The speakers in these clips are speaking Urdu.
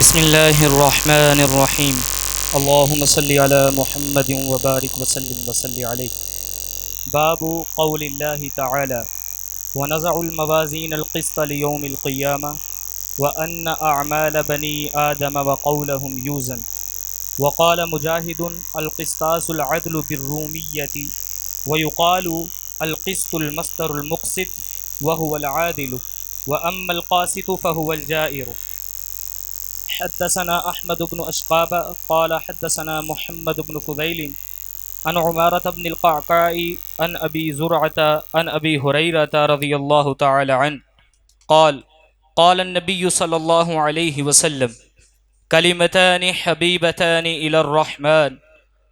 بسم اللہ الرحمن الرحیم اللہم صلی علی محمد وبارک وسلم وصلی علیہ۔ باب قول اللہ تعالی ونضع الموازین القسط لیوم القیامہ وان اعمال بنی آدم وقولهم یوزن۔ وقال مجاہد القسطاس العدل بالرومیۃ ویقال القسط المصدر المقسط وهو العادل واما القاسط فهو الجائر۔ حدثنا احمد بن اشقاب قال حدثنا محمد بن فضيل عن عمارة بن القعقاع عن ابي زرعة عن ابي هريرة رضي الله تعالى عنه قال قال النبي صلى الله عليه وسلم كلمتان حبيبتان الى الرحمن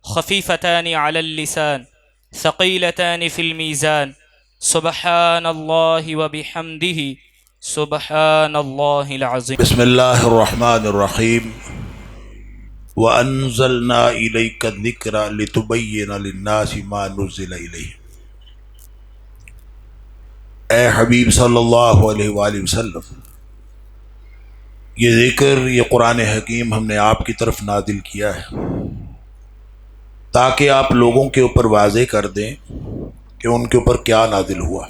خفيفتان على اللسان ثقيلتان في الميزان سبحان الله وبحمده سبحان اللہ العظیم۔ بسم اللہ الرحمن الرحیم وَأَنزَلْنَا إِلَيْكَ الذِّكْرَ لِتُبَيِّنَ لِلنَّاسِ مَا نُزِّلَ إِلَيْهِمْ۔ اے حبیب صلی اللہ علیہ وآلہ وسلم، یہ ذکر، یہ قرآن حکیم ہم نے آپ کی طرف نازل کیا ہے تاکہ آپ لوگوں کے اوپر واضح کر دیں کہ ان کے اوپر کیا نازل ہوا۔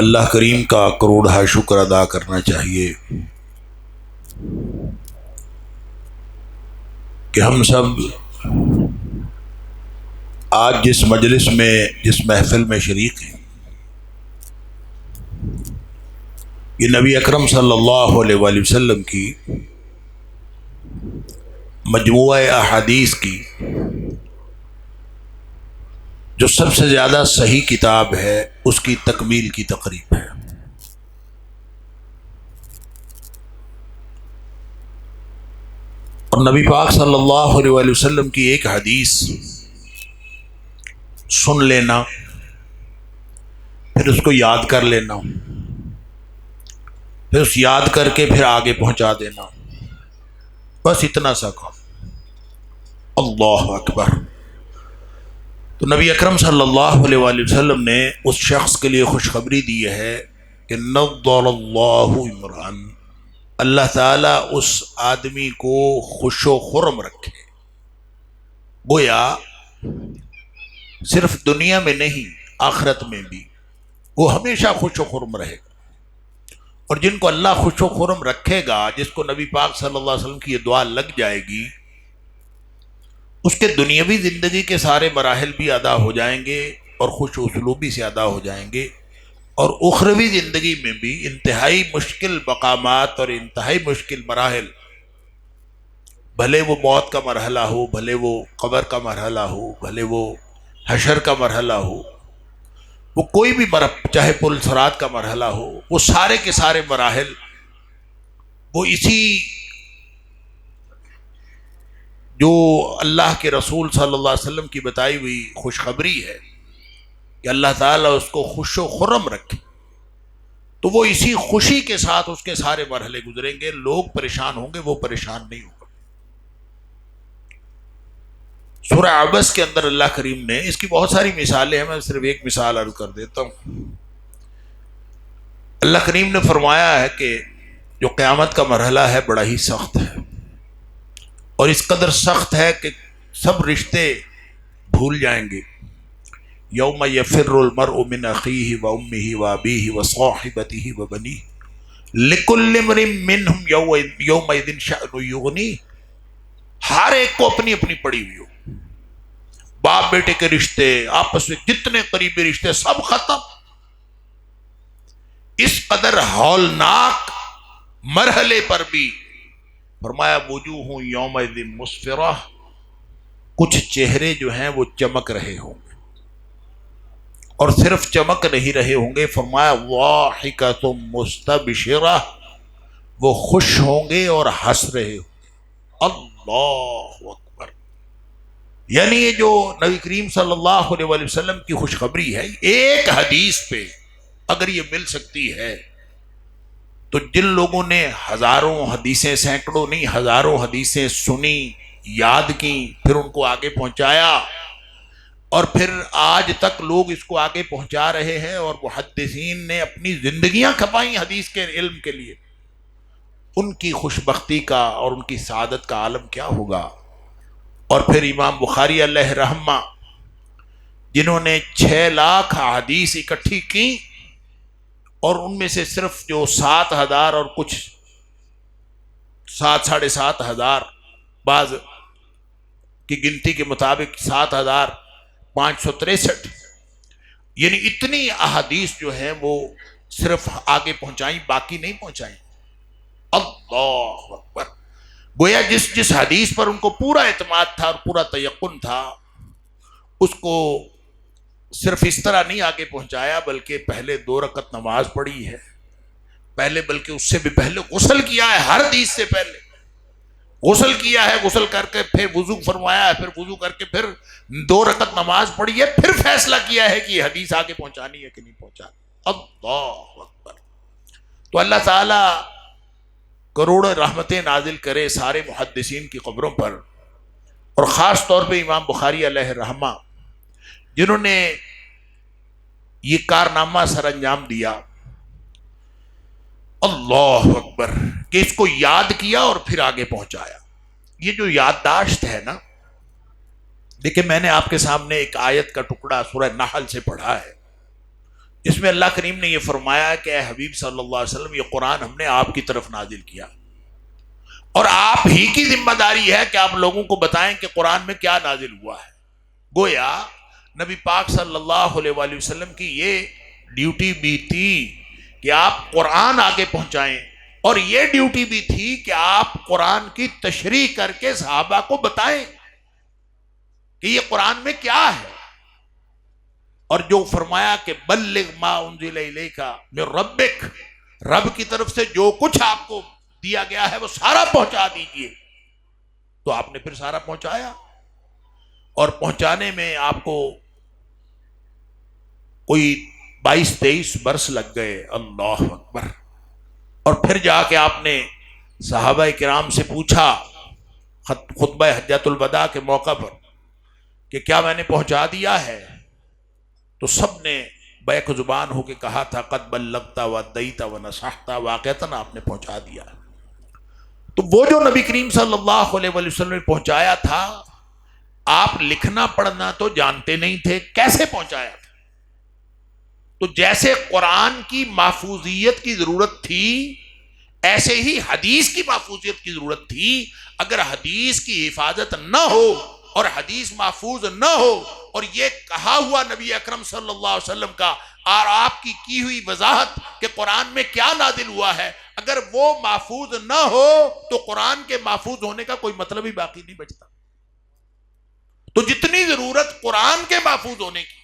اللہ کریم کا کروڑہ شکر ادا کرنا چاہیے کہ ہم سب آج جس مجلس میں، جس محفل میں شریک ہیں، یہ نبی اکرم صلی اللہ علیہ وآلہ وسلم کی مجموعہ احادیث کی جو سب سے زیادہ صحیح کتاب ہے، اس کی تکمیل کی تقریب ہے۔ اور نبی پاک صلی اللہ علیہ وآلہ وسلم کی ایک حدیث سن لینا، پھر اس کو یاد کر لینا، پھر اس یاد کر کے پھر آگے پہنچا دینا، بس اتنا سا کام۔ اللہ اکبر۔ تو نبی اکرم صلی اللہ علیہ وآلہ وسلم نے اس شخص کے لیے خوشخبری دی ہے کہ نضر اللہ عمران، اللہ تعالیٰ اس آدمی کو خوش و خرم رکھے، گویا صرف دنیا میں نہیں آخرت میں بھی وہ ہمیشہ خوش و خرم رہے گا۔ اور جن کو اللہ خوش و خرم رکھے گا، جس کو نبی پاک صلی اللہ علیہ وسلم کی یہ دعا لگ جائے گی، اس کے دنیاوی زندگی کے سارے مراحل بھی ادا ہو جائیں گے اور خوش اسلوبی سے ادا ہو جائیں گے، اور اخروی زندگی میں بھی انتہائی مشکل مقامات اور انتہائی مشکل مراحل، بھلے وہ موت کا مرحلہ ہو، بھلے وہ قبر کا مرحلہ ہو، بھلے وہ حشر کا مرحلہ ہو، وہ کوئی بھی چاہے پل صراط کا مرحلہ ہو، وہ سارے کے سارے مراحل وہ اسی جو اللہ کے رسول صلی اللہ علیہ وسلم کی بتائی ہوئی خوشخبری ہے کہ اللہ تعالیٰ اس کو خوش و خرم رکھے، تو وہ اسی خوشی کے ساتھ اس کے سارے مرحلے گزریں گے۔ لوگ پریشان ہوں گے، وہ پریشان نہیں ہوں گے۔ سورہ عبس کے اندر اللہ کریم نے، اس کی بہت ساری مثالیں ہیں، میں صرف ایک مثال عرض کر دیتا ہوں۔ اللہ کریم نے فرمایا ہے کہ جو قیامت کا مرحلہ ہے بڑا ہی سخت ہے، اور اس قدر سخت ہے کہ سب رشتے بھول جائیں گے۔ یوم یفر المرء من اخیہ وامہ وابیہ وصاحبتہ وبنیہ لکل امرئ منہم یومئذ شأن یغنیہ۔ ہر ایک کو اپنی اپنی پڑی ہوئی ہو، باپ بیٹے کے رشتے، آپس میں جتنے قریبی رشتے سب ختم۔ اس قدر ہولناک مرحلے پر بھی فرمایا وجوہ یومئذ مسفرہ، کچھ چہرے جو ہیں وہ چمک رہے ہوں گے، اور صرف چمک نہیں رہے ہوں گے، فرمایا ضاحکۃ مستبشرہ، وہ خوش ہوں گے اور ہنس رہے ہوں گے۔ اللہ اکبر۔ یعنی یہ جو نبی کریم صلی اللہ علیہ وآلہ وسلم کی خوشخبری ہے، ایک حدیث پہ اگر یہ مل سکتی ہے تو جن لوگوں نے ہزاروں حدیثیں، سینکڑوں نہیں ہزاروں حدیثیں سنی، یاد کی، پھر ان کو آگے پہنچایا، اور پھر آج تک لوگ اس کو آگے پہنچا رہے ہیں، اور محدثین نے اپنی زندگیاں کھپائیں حدیث کے علم کے لیے. ان کی خوشبختی کا اور ان کی سعادت کا عالم کیا ہوگا. اور پھر امام بخاری علیہ رحمہ، جنہوں نے 6 لاکھ احادیث اکٹھی کی، اور ان میں سے صرف جو 7,000 اور کچھ 7,500 بعض کی گنتی کے مطابق 7,563، یعنی اتنی احادیث جو ہیں وہ صرف آگے پہنچائیں، باقی نہیں پہنچائیں. اللہ اکبر. گویا جس حدیث پر ان کو پورا اعتماد تھا اور پورا تیقن تھا، اس کو صرف اس طرح نہیں آگے پہنچایا، بلکہ پہلے 2 رکعت نماز پڑھی ہے، بلکہ اس سے بھی پہلے غسل کیا ہے. ہر حدیث سے پہلے غسل کیا ہے، غسل کر کے پھر وضو فرمایا ہے، پھر وضو کر کے پھر 2 رکعت نماز پڑھی ہے، پھر فیصلہ کیا ہے کہ یہ حدیث آگے پہنچانی ہے کہ نہیں پہنچانی. اللہ اکبر. تو اللہ تعالی کروڑوں رحمتیں نازل کرے سارے محدثین کی قبروں پر، اور خاص طور پہ امام بخاری علیہ رحمہ، جنہوں نے یہ کارنامہ سر انجام دیا. اللہ اکبر. کہ اس کو یاد کیا اور پھر آگے پہنچایا. یہ جو یادداشت ہے نا، دیکھیں میں نے آپ کے سامنے ایک آیت کا ٹکڑا سورہ نحل سے پڑھا ہے، جس میں اللہ کریم نے یہ فرمایا کہ اے حبیب صلی اللہ علیہ وسلم، یہ قرآن ہم نے آپ کی طرف نازل کیا، اور آپ ہی کی ذمہ داری ہے کہ آپ لوگوں کو بتائیں کہ قرآن میں کیا نازل ہوا ہے. گویا نبی پاک صلی اللہ علیہ وآلہ وسلم کی یہ ڈیوٹی بھی تھی کہ آپ قرآن آگے پہنچائیں، اور یہ ڈیوٹی بھی تھی کہ آپ قرآن کی تشریح کر کے صحابہ کو بتائیں کہ یہ قرآن میں کیا ہے. اور جو فرمایا کہ بلغ ما انزل الیک من ربک، رب کی طرف سے جو کچھ آپ کو دیا گیا ہے وہ سارا پہنچا دیجئے. تو آپ نے پھر سارا پہنچایا، اور پہنچانے میں آپ کو کوئی 22-23 برس لگ گئے. اللہ اکبر. اور پھر جا کے آپ نے صحابہ کرام سے پوچھا خطبہ حجۃ الوداع کے موقع پر کہ کیا میں نے پہنچا دیا ہے؟ تو سب نے بیک زبان ہو کے کہا تھا قد بلغت وادیت ونصحت، واقعتاً آپ نے پہنچا دیا. تو وہ جو نبی کریم صلی اللہ علیہ وآلہ وسلم نے پہنچایا تھا، آپ لکھنا پڑھنا تو جانتے نہیں تھے، کیسے پہنچایا تھا؟ تو جیسے قرآن کی محفوظیت کی ضرورت تھی، ایسے ہی حدیث کی محفوظیت کی ضرورت تھی. اگر حدیث کی حفاظت نہ ہو اور حدیث محفوظ نہ ہو، اور یہ کہا ہوا نبی اکرم صلی اللہ علیہ وسلم کا اور آپ کی ہوئی وضاحت کہ قرآن میں کیا نازل ہوا ہے، اگر وہ محفوظ نہ ہو تو قرآن کے محفوظ ہونے کا کوئی مطلب ہی باقی نہیں بچتا. تو جتنی ضرورت قرآن کے محفوظ ہونے کی،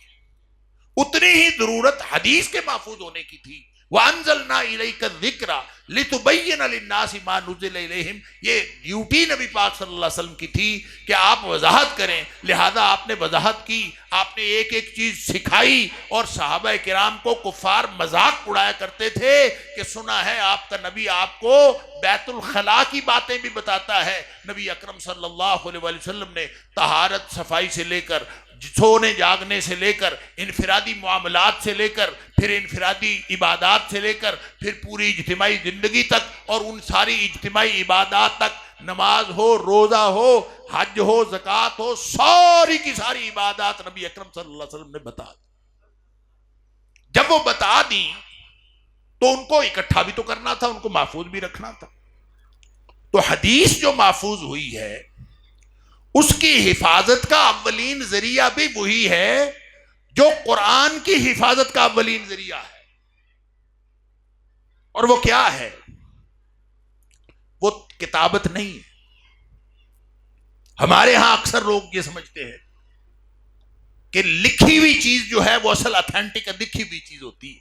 اتنی ہی ضرورت حدیث کے محفوظ ہونے کی تھی. وَأَنزَلْنَا إِلَيْكَ الذِّكْرَ لِتُبَيِّنَ لِلنَّاسِ مَا نُزِّلَ إِلَيْهِمْ. یہ ڈیوٹی نبی پاک صلی اللہ علیہ وسلم کی تھی کہ آپ وضاحت کریں، لہذا آپ نے وضاحت کی، آپ نے ایک ایک چیز سکھائی. اور صحابہ کرام کو کفار مذاق اڑایا کرتے تھے کہ سنا ہے آپ کا نبی آپ کو بیت الخلاء کی باتیں بھی بتاتا ہے. نبی اکرم صلی اللہ علیہ وآلہ وسلم نے طہارت صفائی سے لے کر، سونے جاگنے سے لے کر، انفرادی معاملات سے لے کر، پھر انفرادی عبادات سے لے کر، پھر پوری اجتماعی زندگی تک، اور ان ساری اجتماعی عبادات تک، نماز ہو، روزہ ہو، حج ہو، زکوٰۃ ہو، ساری کی ساری عبادات نبی اکرم صلی اللہ علیہ وسلم نے بتا دی. جب وہ بتا دی تو ان کو اکٹھا بھی تو کرنا تھا، ان کو محفوظ بھی رکھنا تھا. تو حدیث جو محفوظ ہوئی ہے، اس کی حفاظت کا اولین ذریعہ بھی وہی ہے جو قرآن کی حفاظت کا اولین ذریعہ ہے. اور وہ کیا ہے؟ وہ کتابت نہیں. ہمارے ہاں اکثر لوگ یہ سمجھتے ہیں کہ لکھی ہوئی چیز جو ہے وہ اصل اتھینٹک لکھی ہوئی چیز ہوتی ہے،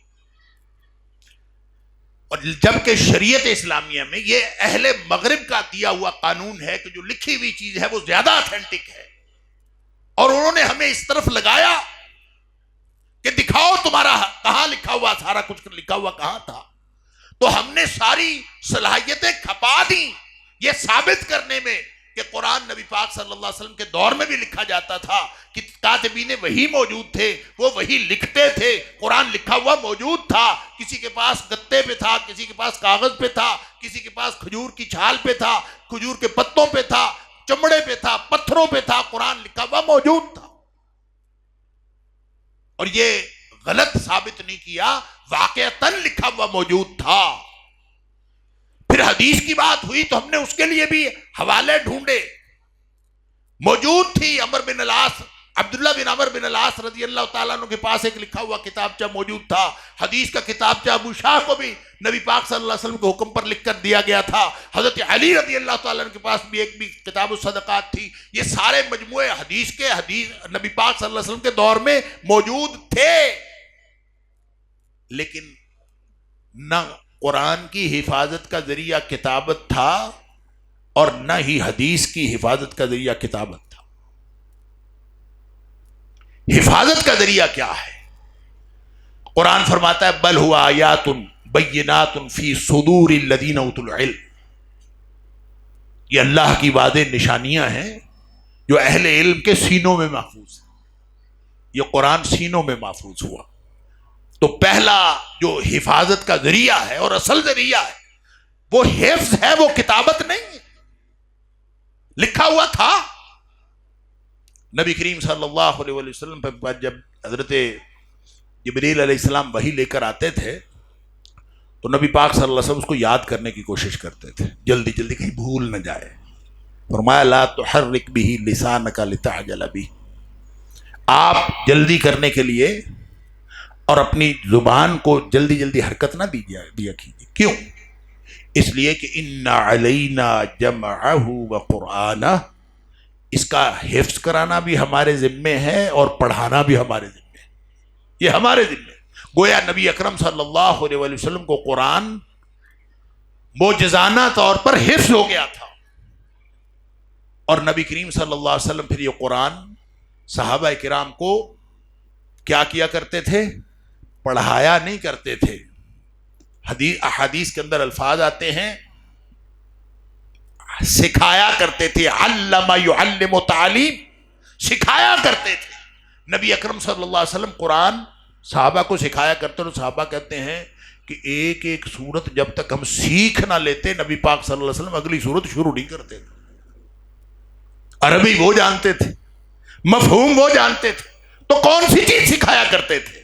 اور جبکہ شریعت اسلامیہ میں یہ اہل مغرب کا دیا ہوا قانون ہے کہ جو لکھی ہوئی چیز ہے وہ زیادہ اتھینٹک ہے. اور انہوں نے ہمیں اس طرف لگایا کہ دکھاؤ تمہارا کہاں لکھا ہوا، سارا کچھ لکھا ہوا کہاں تھا. تو ہم نے ساری صلاحیتیں کھپا دیں یہ ثابت کرنے میں کہ قرآن نبی پاک صلی اللہ علیہ وسلم کے دور میں بھی لکھا جاتا تھا کہ کاتبین وہی موجود تھے، وہ وہی لکھتے تھے، قرآن لکھا ہوا موجود تھا، کسی کے پاس گتے پہ تھا، کسی کے پاس کاغذ پہ تھا، کسی کے پاس کھجور کی چھال پہ تھا، کھجور کے پتوں پہ تھا، چمڑے پہ تھا، پتھروں پہ تھا، قرآن لکھا ہوا موجود تھا۔ اور یہ غلط ثابت نہیں کیا، واقعتاً لکھا ہوا موجود تھا۔ پھر حدیث کی بات ہوئی تو ہم نے اس کے لیے بھی حوالے ڈھونڈے، موجود تھی۔ عبداللہ بن عمر بن العاص رضی اللہ تعالیٰ عنہ کے پاس ایک لکھا ہوا کتابچہ موجود تھا، حدیث کا کتابچہ ابو شاہ کو بھی نبی پاک صلی اللہ علیہ وسلم کے حکم پر لکھ کر دیا گیا تھا۔ حضرت علی رضی اللہ تعالیٰ عنہ کے پاس بھی ایک کتاب الصدقات تھی۔ یہ سارے مجموعے حدیث نبی پاک صلی اللہ علیہ وسلم کے دور میں موجود تھے، لیکن نہ قرآن کی حفاظت کا ذریعہ کتابت تھا اور نہ ہی حدیث کی حفاظت کا ذریعہ کتابت تھا۔ حفاظت کا ذریعہ کیا ہے؟ قرآن فرماتا ہے بل ہوا آیات بینات فی صدور الذین اوتوا العلم، یہ اللہ کی واضح نشانیاں ہیں جو اہل علم کے سینوں میں محفوظ ہیں۔ یہ قرآن سینوں میں محفوظ ہوا۔ تو پہلا جو حفاظت کا ذریعہ ہے اور اصل ذریعہ ہے وہ حفظ ہے، وہ کتابت نہیں ہے۔ لکھا ہوا تھا۔ نبی کریم صلی اللہ علیہ وسلم پر جب حضرت جبریل علیہ السلام وحی لے کر آتے تھے تو نبی پاک صلی اللہ علیہ وسلم اس کو یاد کرنے کی کوشش کرتے تھے، جلدی جلدی کہیں بھول نہ جائے۔ فرمایا لا تحرک به لسانک لتعجل به، آپ جلدی کرنے کے لیے اور اپنی زبان کو جلدی جلدی حرکت نہ دیا کیجیے۔ کیوں؟ اس لیے کہ ان علینا جمعہ وقرآنہ، اس کا حفظ کرانا بھی ہمارے ذمے ہے اور پڑھانا بھی ہمارے ذمے ہے، یہ ہمارے ذمے ہے۔ گویا نبی اکرم صلی اللہ علیہ وسلم کو قرآن معجزانہ طور پر حفظ ہو گیا تھا، اور نبی کریم صلی اللہ علیہ وسلم پھر یہ قرآن صحابہ کرام کو کیا کیا کرتے تھے؟ پڑھایا نہیں کرتے تھے۔ احادیث کے اندر الفاظ آتے ہیں سکھایا کرتے تھے، علم یعلم تعلیم، سکھایا کرتے تھے۔ نبی اکرم صلی اللہ علیہ وسلم قرآن صحابہ کو سکھایا کرتے، اور صحابہ کہتے ہیں کہ ایک ایک سورت جب تک ہم سیکھ نہ لیتے نبی پاک صلی اللہ علیہ وسلم اگلی سورت شروع نہیں کرتے تھے۔ عربی وہ جانتے تھے، مفہوم وہ جانتے تھے، تو کون سی چیز سکھایا کرتے تھے؟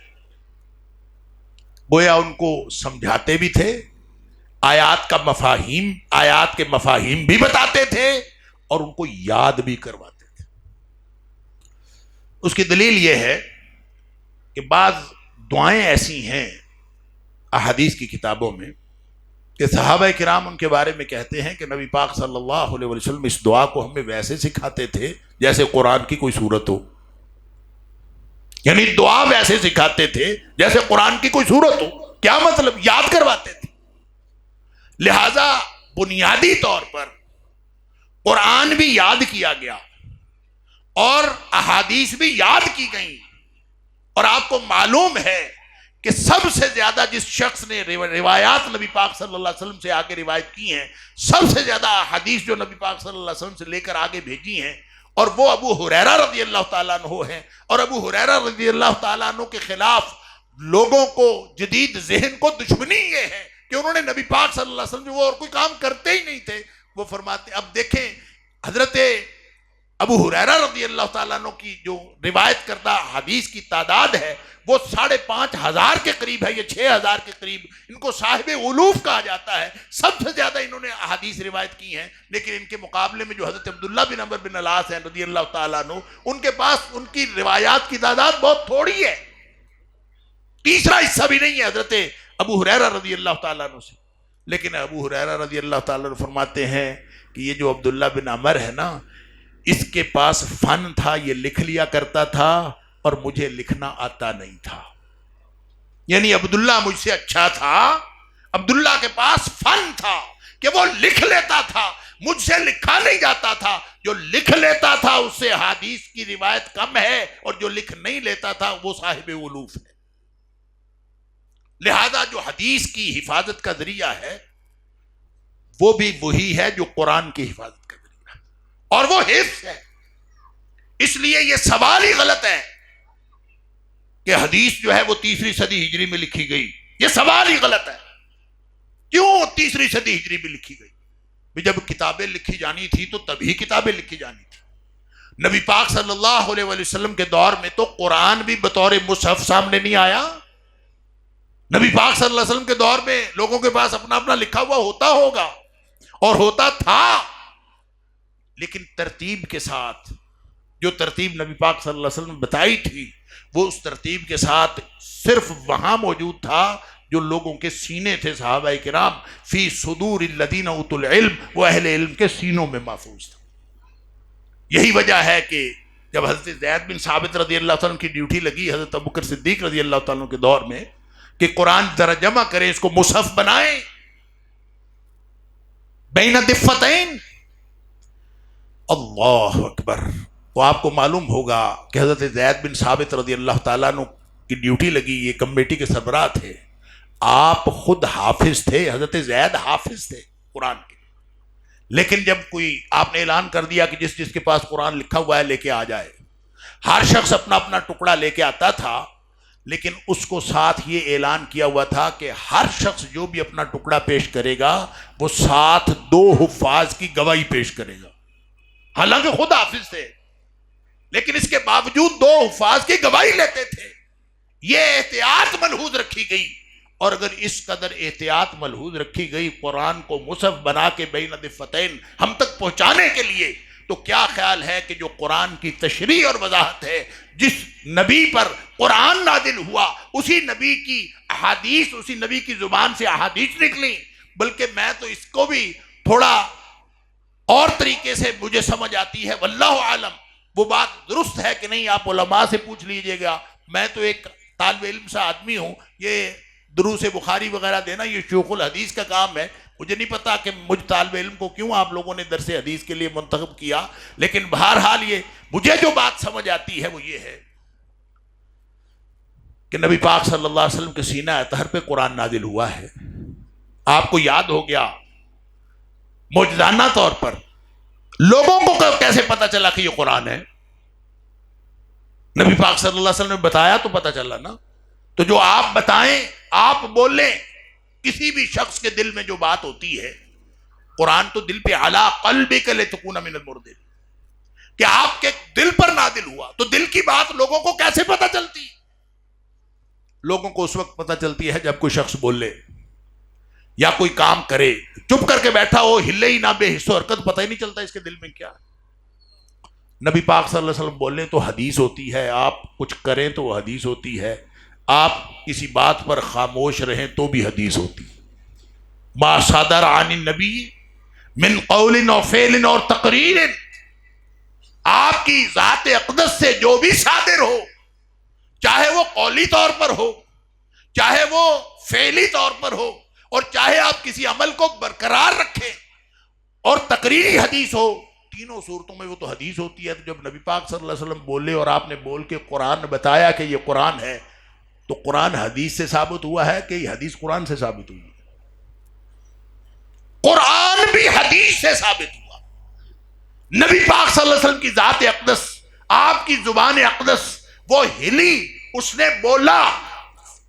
گویا ان کو سمجھاتے بھی تھے، آیات کے مفاہیم بھی بتاتے تھے، اور ان کو یاد بھی کرواتے تھے۔ اس کی دلیل یہ ہے کہ بعض دعائیں ایسی ہیں احادیث کی کتابوں میں کہ صحابہ کرام ان کے بارے میں کہتے ہیں کہ نبی پاک صلی اللہ علیہ وسلم اس دعا کو ہمیں ویسے سکھاتے تھے جیسے قرآن کی کوئی صورت ہو، یعنی دعا ویسے سکھاتے تھے جیسے قرآن کی کوئی صورت ہو۔ کیا مطلب؟ یاد کرواتے تھے۔ لہذا بنیادی طور پر قرآن بھی یاد کیا گیا اور احادیث بھی یاد کی گئیں، اور آپ کو معلوم ہے کہ سب سے زیادہ جس شخص نے روایات نبی پاک صلی اللہ علیہ وسلم سے آگے روایت کی ہیں، سب سے زیادہ احادیث جو نبی پاک صلی اللہ علیہ وسلم سے لے کر آگے بھیجی ہیں، اور وہ ابو ہریرہ رضی اللہ تعالیٰ عنہ ہیں۔ اور ابو ہریرہ رضی اللہ تعالیٰ عنہ کے خلاف لوگوں کو جدید ذہن کو دشمنی یہ ہے کہ انہوں نے نبی پاک صلی اللہ علیہ وسلم جو وہ اور کوئی کام کرتے ہی نہیں تھے، وہ فرماتے۔ اب دیکھیں حضرت ابو ہریرہ رضی اللہ تعالیٰ عنہ کی جو روایت کردہ حدیث کی تعداد ہے وہ 5,500 کے قریب ہے، یہ 6,000 کے قریب۔ ان کو صاحب علوف کہا جاتا ہے، سب سے زیادہ انہوں نے احادیث روایت کی ہیں، لیکن ان کے مقابلے میں جو حضرت عبداللہ بن عمر بن العاص ہیں رضی اللہ تعالیٰ عنہ، ان کے پاس ان کی روایات کی تعداد بہت تھوڑی ہے، تیسرا حصہ بھی نہیں ہے حضرت ابو ہریرہ رضی اللہ تعالیٰ عنہ سے۔ لیکن ابو ہریرہ رضی اللہ تعالیٰ عنہ فرماتے ہیں کہ یہ جو عبداللہ بن عمر ہے نا، اس کے پاس فن تھا، یہ لکھ لیا کرتا تھا اور مجھے لکھنا آتا نہیں تھا۔ یعنی عبداللہ مجھ سے اچھا تھا، عبداللہ کے پاس فن تھا کہ وہ لکھ لیتا تھا، مجھ سے لکھا نہیں جاتا تھا۔ جو لکھ لیتا تھا اس سے حدیث کی روایت کم ہے، اور جو لکھ نہیں لیتا تھا وہ صاحب علوف ہے۔ لہذا جو حدیث کی حفاظت کا ذریعہ ہے وہ بھی وہی ہے جو قرآن کی حفاظت کا ذریعہ ہے۔ اور وہ حفظ ہے. اس لیے یہ سوال ہی غلط ہے کہ حدیث جو ہے وہ 3 صدی ہجری میں لکھی گئی. یہ سوال ہی غلط ہے. کیوں 3 صدی ہجری میں لکھی گئی؟ جب کتابیں لکھی جانی تھی تو تبھی کتابیں لکھی جانی تھی. نبی پاک صلی اللہ علیہ وسلم کے دور میں تو قرآن بھی بطور مصحف سامنے نہیں آیا. نبی پاک صلی اللہ علیہ وسلم کے دور میں لوگوں کے پاس اپنا اپنا لکھا ہوا ہوتا ہوگا اور ہوتا تھا، لیکن ترتیب کے ساتھ. جو ترتیب نبی پاک صلی اللہ علیہ وسلم نے بتائی تھی وہ اس ترتیب کے ساتھ صرف وہاں موجود تھا جو لوگوں کے سینے تھے. صحابہ کرام فی صدور الذین اوتوا العلم، وہ اہل علم کے سینوں میں محفوظ تھا. یہی وجہ ہے کہ جب حضرت زید بن ثابت رضی اللہ تعالیٰ کی ڈیوٹی لگی حضرت ابوبکر صدیق رضی اللہ تعالیٰ کے دور میں کہ قرآن ذرا جمع کریں، اس کو مصحف بنائیں بین دفتین. اللہ اکبر. تو آپ کو معلوم ہوگا کہ حضرت زید بن ثابت رضی اللہ تعالیٰ عنہ کی ڈیوٹی لگی، یہ کمیٹی کے سربراہ تھے. آپ خود حافظ تھے، حضرت زید حافظ تھے قرآن کے. لیکن جب کوئی آپ نے اعلان کر دیا کہ جس جس کے پاس قرآن لکھا ہوا ہے لے کے آ جائے، ہر شخص اپنا اپنا ٹکڑا لے کے آتا تھا. لیکن اس کو ساتھ یہ اعلان کیا ہوا تھا کہ ہر شخص جو بھی اپنا ٹکڑا پیش کرے گا وہ ساتھ 2 حفاظ کی گواہی پیش کرے گا. حالانکہ خود حافظ تھے لیکن اس کے باوجود 2 حفاظ کی گواہی لیتے تھے. یہ احتیاط ملحوظ رکھی گئی. اور اگر اس قدر احتیاط ملحوظ رکھی گئی قرآن کو مصحف بنا کے بین دفتین ہم تک پہنچانے کے لیے، تو کیا خیال ہے کہ جو قرآن کی تشریح اور وضاحت ہے، جس نبی پر قرآن نازل ہوا اسی نبی کی احادیث، اسی نبی کی زبان سے احادیث نکلی. بلکہ میں تو اس کو بھی تھوڑا اور طریقے سے مجھے سمجھ آتی ہے، واللہ عالم وہ بات درست ہے کہ نہیں آپ علماء سے پوچھ لیجئے گا. میں تو ایک طالب علم سا آدمی ہوں، یہ دروس بخاری وغیرہ دینا یہ شیوخ الحدیث کا کام ہے. مجھے نہیں پتا کہ مجھ طالب علم کو کیوں آپ لوگوں نے درس حدیث کے لیے منتخب کیا، لیکن بہرحال یہ مجھے جو بات سمجھ آتی ہے وہ یہ ہے کہ نبی پاک صلی اللہ علیہ وسلم کے سینہ اطہر پہ قرآن نازل ہوا ہے. آپ کو یاد ہو گیا معجزانہ طور پر لوگوں کو کیسے پتا چلا کہ یہ قرآن ہے؟ نبی پاک صلی اللہ علیہ وسلم نے بتایا تو پتا چلا نا. تو جو آپ بتائیں، آپ بولیں، کسی بھی شخص کے دل میں جو بات ہوتی ہے، قرآن تو دل پہ علی قلبک لتکون من المنذرین، کہ آپ کے دل پر نازل ہوا، تو دل کی بات لوگوں کو کیسے پتا چلتی؟ لوگوں کو اس وقت پتا چلتی ہے جب کوئی شخص بولے یا کوئی کام کرے، چپ کر کے بیٹھا ہو، ہلے ہی نہ، بے حس و حرکت، پتہ ہی نہیں چلتا اس کے دل میں کیا ہے. نبی پاک صلی اللہ علیہ وسلم بولیں تو حدیث ہوتی ہے، آپ کچھ کریں تو وہ حدیث ہوتی ہے، آپ کسی بات پر خاموش رہیں تو بھی حدیث ہوتی. ما صدر عن النبی من قول و فعل اور تقریر، آپ کی ذات اقدس سے جو بھی صادر ہو، چاہے وہ قولی طور پر ہو، چاہے وہ فعلی طور پر ہو، اور چاہے آپ کسی عمل کو برقرار رکھیں، اور تقریری حدیث ہو، تینوں صورتوں میں وہ تو حدیث ہوتی ہے. تو جب نبی پاک صلی اللہ علیہ وسلم بولے اور آپ نے بول کے قرآن بتایا کہ یہ قرآن ہے، تو قرآن حدیث سے ثابت ہوا ہے کہ یہ حدیث قرآن سے ثابت ہوئی ہے؟ قرآن بھی حدیث سے ثابت ہوا. نبی پاک صلی اللہ علیہ وسلم کی ذات اقدس، آپ کی زبان اقدس وہ ہلی، اس نے بولا،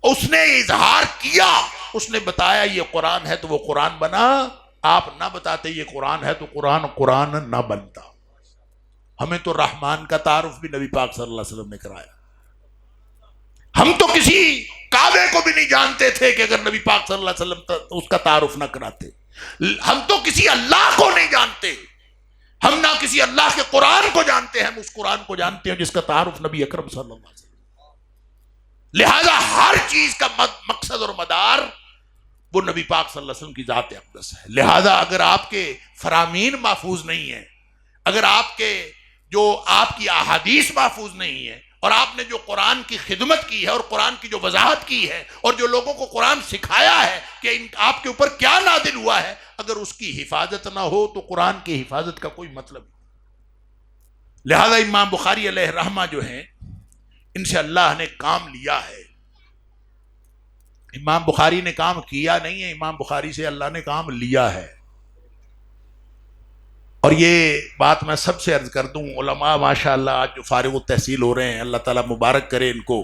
اس نے اظہار کیا، اس نے بتایا یہ قرآن ہے تو وہ قرآن بنا. آپ نہ بتاتے یہ قرآن ہے تو قرآن نہ بنتا. ہمیں تو رحمان کا تعارف بھی نبی پاک صلی اللہ علیہ وسلم نے کرایا. ہم تو کسی کعبے کو بھی نہیں جانتے تھے کہ اگر نبی پاک صلی اللہ علیہ وسلم اس کا تعارف نہ کراتے. ہم تو کسی اللہ کو نہیں جانتے، ہم نہ کسی اللہ کے قرآن کو جانتے ہیں، ہم اس قرآن کو جانتے ہیں جس کا تعارف نبی اکرم صلی اللہ علیہ وسلم. لہذا ہر چیز کا مقصد اور مدار وہ نبی پاک صلی اللہ علیہ وسلم کی ذات اقدس ہے. لہذا اگر آپ کے فرامین محفوظ نہیں ہیں، اگر آپ کی احادیث محفوظ نہیں ہیں، اور آپ نے جو قرآن کی خدمت کی ہے اور قرآن کی جو وضاحت کی ہے اور جو لوگوں کو قرآن سکھایا ہے کہ آپ کے اوپر کیا نازل ہوا ہے، اگر اس کی حفاظت نہ ہو تو قرآن کی حفاظت کا کوئی مطلب نہیں. لہذا امام بخاری علیہ رحمہ جو ہیں، ان سے اللہ نے کام لیا ہے. امام بخاری نے کام کیا نہیں ہے، امام بخاری سے اللہ نے کام لیا ہے. اور یہ بات میں سب سے عرض کر دوں، علماء ماشاءاللہ آج جو فارغ التحصیل ہو رہے ہیں، اللہ تعالیٰ مبارک کرے ان کو،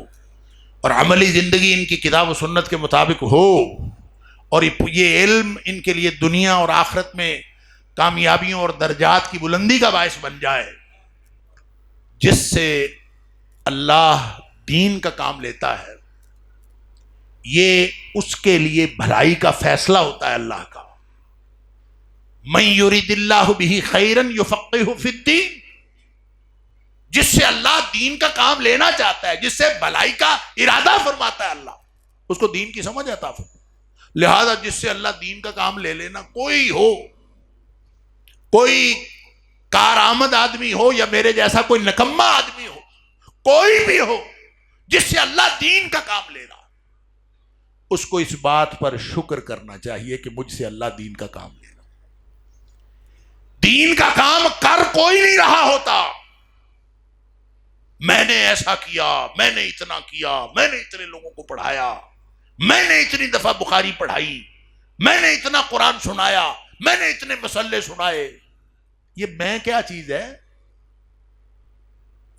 اور عملی زندگی ان کی کتاب و سنت کے مطابق ہو، اور یہ علم ان کے لیے دنیا اور آخرت میں کامیابیوں اور درجات کی بلندی کا باعث بن جائے، جس سے اللہ دین کا کام لیتا ہے، یہ اس کے لیے بھلائی کا فیصلہ ہوتا ہے اللہ کا۔ من یرید اللہ بہ خیرا یفقہہ فی الدین، جس سے اللہ دین کا کام لینا چاہتا ہے، جس سے بھلائی کا ارادہ فرماتا ہے اللہ، اس کو دین کی سمجھ عطا فرماتا ہے۔ لہذا جس سے اللہ دین کا کام لے لینا، کوئی ہو، کوئی کارآمد آدمی ہو یا میرے جیسا کوئی نکما آدمی ہو، کوئی بھی ہو، جس سے اللہ دین کا کام لے رہا، اس کو اس بات پر شکر کرنا چاہیے کہ مجھ سے اللہ دین کا کام لے رہا۔ دین کا کام کر کوئی نہیں رہا ہوتا، میں نے ایسا کیا، میں نے اتنا کیا، میں نے اتنے لوگوں کو پڑھایا، میں نے اتنی دفعہ بخاری پڑھائی، میں نے اتنا قرآن سنایا، میں نے اتنے مسئلے سنائے۔ یہ میں کیا چیز ہے؟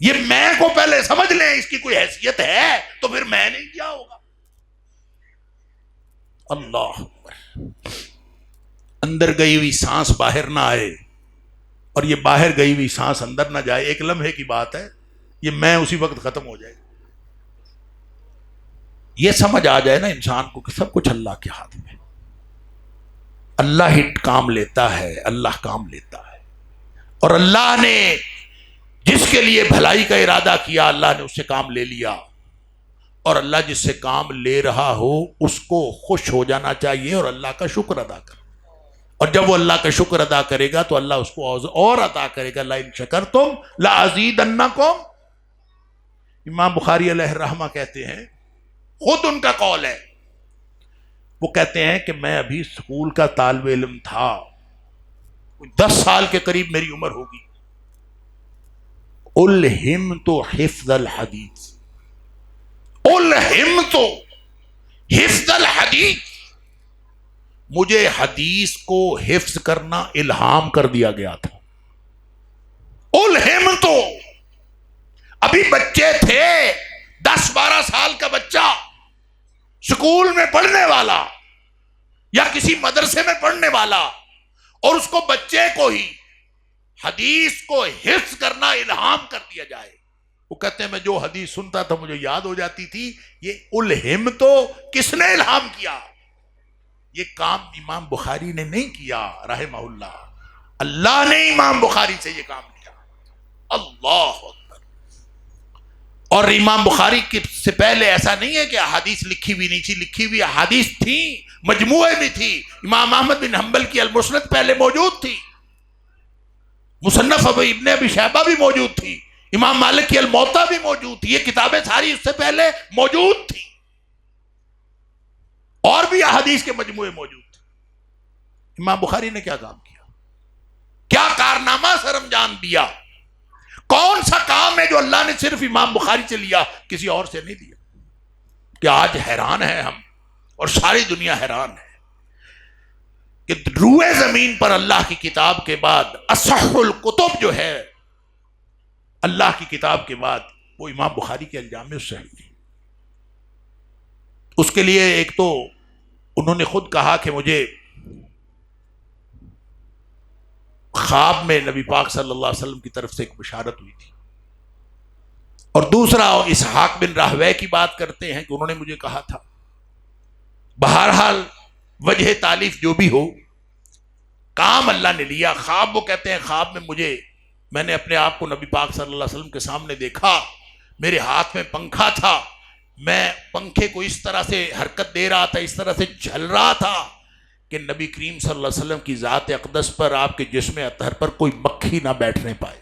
یہ میں کو پہلے سمجھ لیں، اس کی کوئی حیثیت ہے تو پھر میں نہیں کیا ہوگا۔ اللہ اکبر۔ اندر گئی ہوئی سانس باہر نہ آئے، اور یہ باہر گئی ہوئی سانس اندر نہ جائے، ایک لمحے کی بات ہے، یہ میں اسی وقت ختم ہو جائے۔ یہ سمجھ آ جائے نا انسان کو کہ سب کچھ اللہ کے ہاتھ میں، اللہ ہی کام لیتا ہے، اللہ کام لیتا ہے، اور اللہ نے جس کے لیے بھلائی کا ارادہ کیا، اللہ نے اس سے کام لے لیا، اور اللہ جس سے کام لے رہا ہو اس کو خوش ہو جانا چاہیے اور اللہ کا شکر ادا کر، اور جب وہ اللہ کا شکر ادا کرے گا تو اللہ اس کو اور عطا کرے گا۔ لئن شکرتم لازیدنکم۔ امام بخاری علیہ الرحمہ کہتے ہیں، خود ان کا قول ہے، وہ کہتے ہیں کہ میں ابھی اسکول کا طالب علم تھا، 10 سال کے قریب میری عمر ہوگی، الہمت حفظ الحدیث، الہمت حفظ الحدیث، مجھے حدیث کو حفظ کرنا الہام کر دیا گیا تھا۔ الہمت، ابھی بچے تھے، 10-12 سال کا بچہ سکول میں پڑھنے والا یا کسی مدرسے میں پڑھنے والا، اور اس کو بچے کو ہی حدیث کو حفظ کرنا الہام کر دیا جائے۔ وہ کہتے ہیں میں جو حدیث سنتا تھا مجھے یاد ہو جاتی تھی۔ یہ الہم تو کس نے الہام کیا؟ یہ کام امام بخاری نے نہیں کیا رحمہ اللہ، اللہ نے امام بخاری سے یہ کام لیا۔ اللہ اکبر۔ اور امام بخاری سے پہلے ایسا نہیں ہے کہ احادیث لکھی بھی نہیں تھی، لکھی ہوئی احادیث تھی، مجموعے میں تھی۔ امام احمد بن حنبل کی المسند پہلے موجود تھی، مصنف ابن ابی شیبہ بھی موجود تھی، امام مالک کی الموطا بھی موجود تھی، یہ کتابیں ساری اس سے پہلے موجود تھی، اور بھی احادیث کے مجموعے موجود تھے۔ امام بخاری نے کیا کام کیا؟ کیا کارنامہ سر انجام دیا؟ کون سا کام ہے جو اللہ نے صرف امام بخاری سے لیا، کسی اور سے نہیں دیا؟ کہ آج حیران ہیں ہم، اور ساری دنیا حیران ہے کہ روئے زمین پر اللہ کی کتاب کے بعد اصح الکتب جو ہے اللہ کی کتاب کے بعد، وہ امام بخاری کے الجامع الصحیح تھی۔ اس کے لیے ایک تو انہوں نے خود کہا کہ مجھے خواب میں نبی پاک صلی اللہ علیہ وسلم کی طرف سے ایک بشارت ہوئی تھی، اور دوسرا اسحاق بن راہوے کی بات کرتے ہیں کہ انہوں نے مجھے کہا تھا۔ بہرحال وجہ تالیف جو بھی ہو، کام اللہ نے لیا۔ خواب، وہ کہتے ہیں خواب میں میں نے اپنے آپ کو نبی پاک صلی اللہ علیہ وسلم کے سامنے دیکھا، میرے ہاتھ میں پنکھا تھا، میں پنکھے کو اس طرح سے حرکت دے رہا تھا، اس طرح سے جھل رہا تھا کہ نبی کریم صلی اللہ علیہ وسلم کی ذات اقدس پر، آپ کے جسم اطہر پر کوئی مکھی نہ بیٹھنے پائے،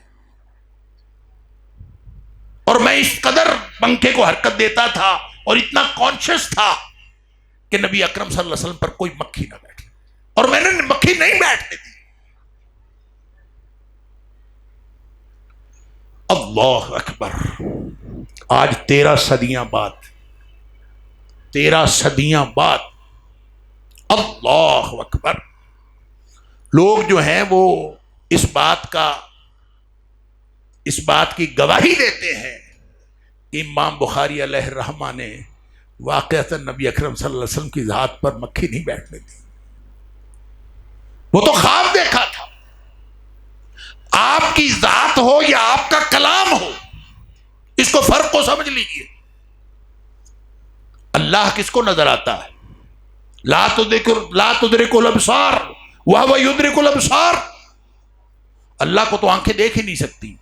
اور میں اس قدر پنکھے کو حرکت دیتا تھا اور اتنا کانشیس تھا کہ نبی اکرم صلی اللہ علیہ وسلم پر کوئی مکھی نہ بیٹھے، اور میں نے مکھی نہیں بیٹھنے دی۔ اللہ اکبر۔ آج 13 صدیاں بعد اللہ اکبر، لوگ جو ہیں وہ اس بات کی گواہی دیتے ہیں کہ امام بخاری علیہ الرحمہ نے واقعتاً نبی اکرم صلی اللہ علیہ وسلم کی ذات پر مکھی نہیں بیٹھنے دی. وہ تو خواب دیکھا تھا. آپ کی ذات ہو یا آپ کا کلام ہو، اس کو فرق کو سمجھ لیجئے. اللہ کس کو نظر آتا ہے؟ لا تدرک الابصار وہو یدرک الابصار. اللہ کو تو آنکھیں دیکھ ہی نہیں سکتی.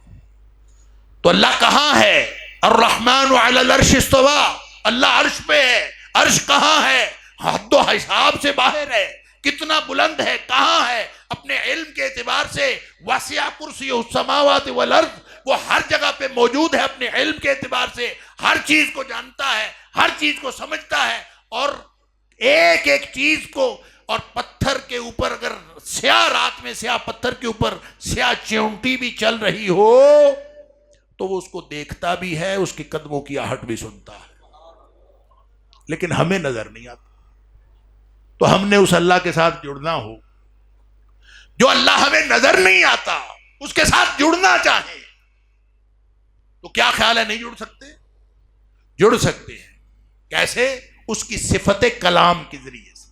تو اللہ کہاں ہے؟ الرحمن علی العرش استوى. اللہ عرش پہ ہے. عرش کہاں ہے؟ حد و حساب سے باہر ہے. کتنا بلند ہے، کہاں ہے؟ اپنے علم کے اعتبار سے وسع کرسیہ السماوات والارض، وہ ہر جگہ پہ موجود ہے. اپنے علم کے اعتبار سے ہر چیز کو جانتا ہے، ہر چیز کو سمجھتا ہے. اور ایک ایک چیز کو، اور پتھر کے اوپر اگر سیاہ رات میں سیاہ پتھر کے اوپر سیاہ چیونٹی بھی چل رہی ہو تو وہ اس کو دیکھتا بھی ہے، اس کے قدموں کی آہٹ بھی سنتا ہے. لیکن ہمیں نظر نہیں آتا. تو ہم نے اس اللہ کے ساتھ جڑنا ہو جو اللہ ہمیں نظر نہیں آتا، اس کے ساتھ جڑنا چاہیں تو کیا خیال ہے نہیں جڑ سکتے؟ جڑ سکتے ہیں. کیسے؟ اس کی صفت کلام کے ذریعے سے.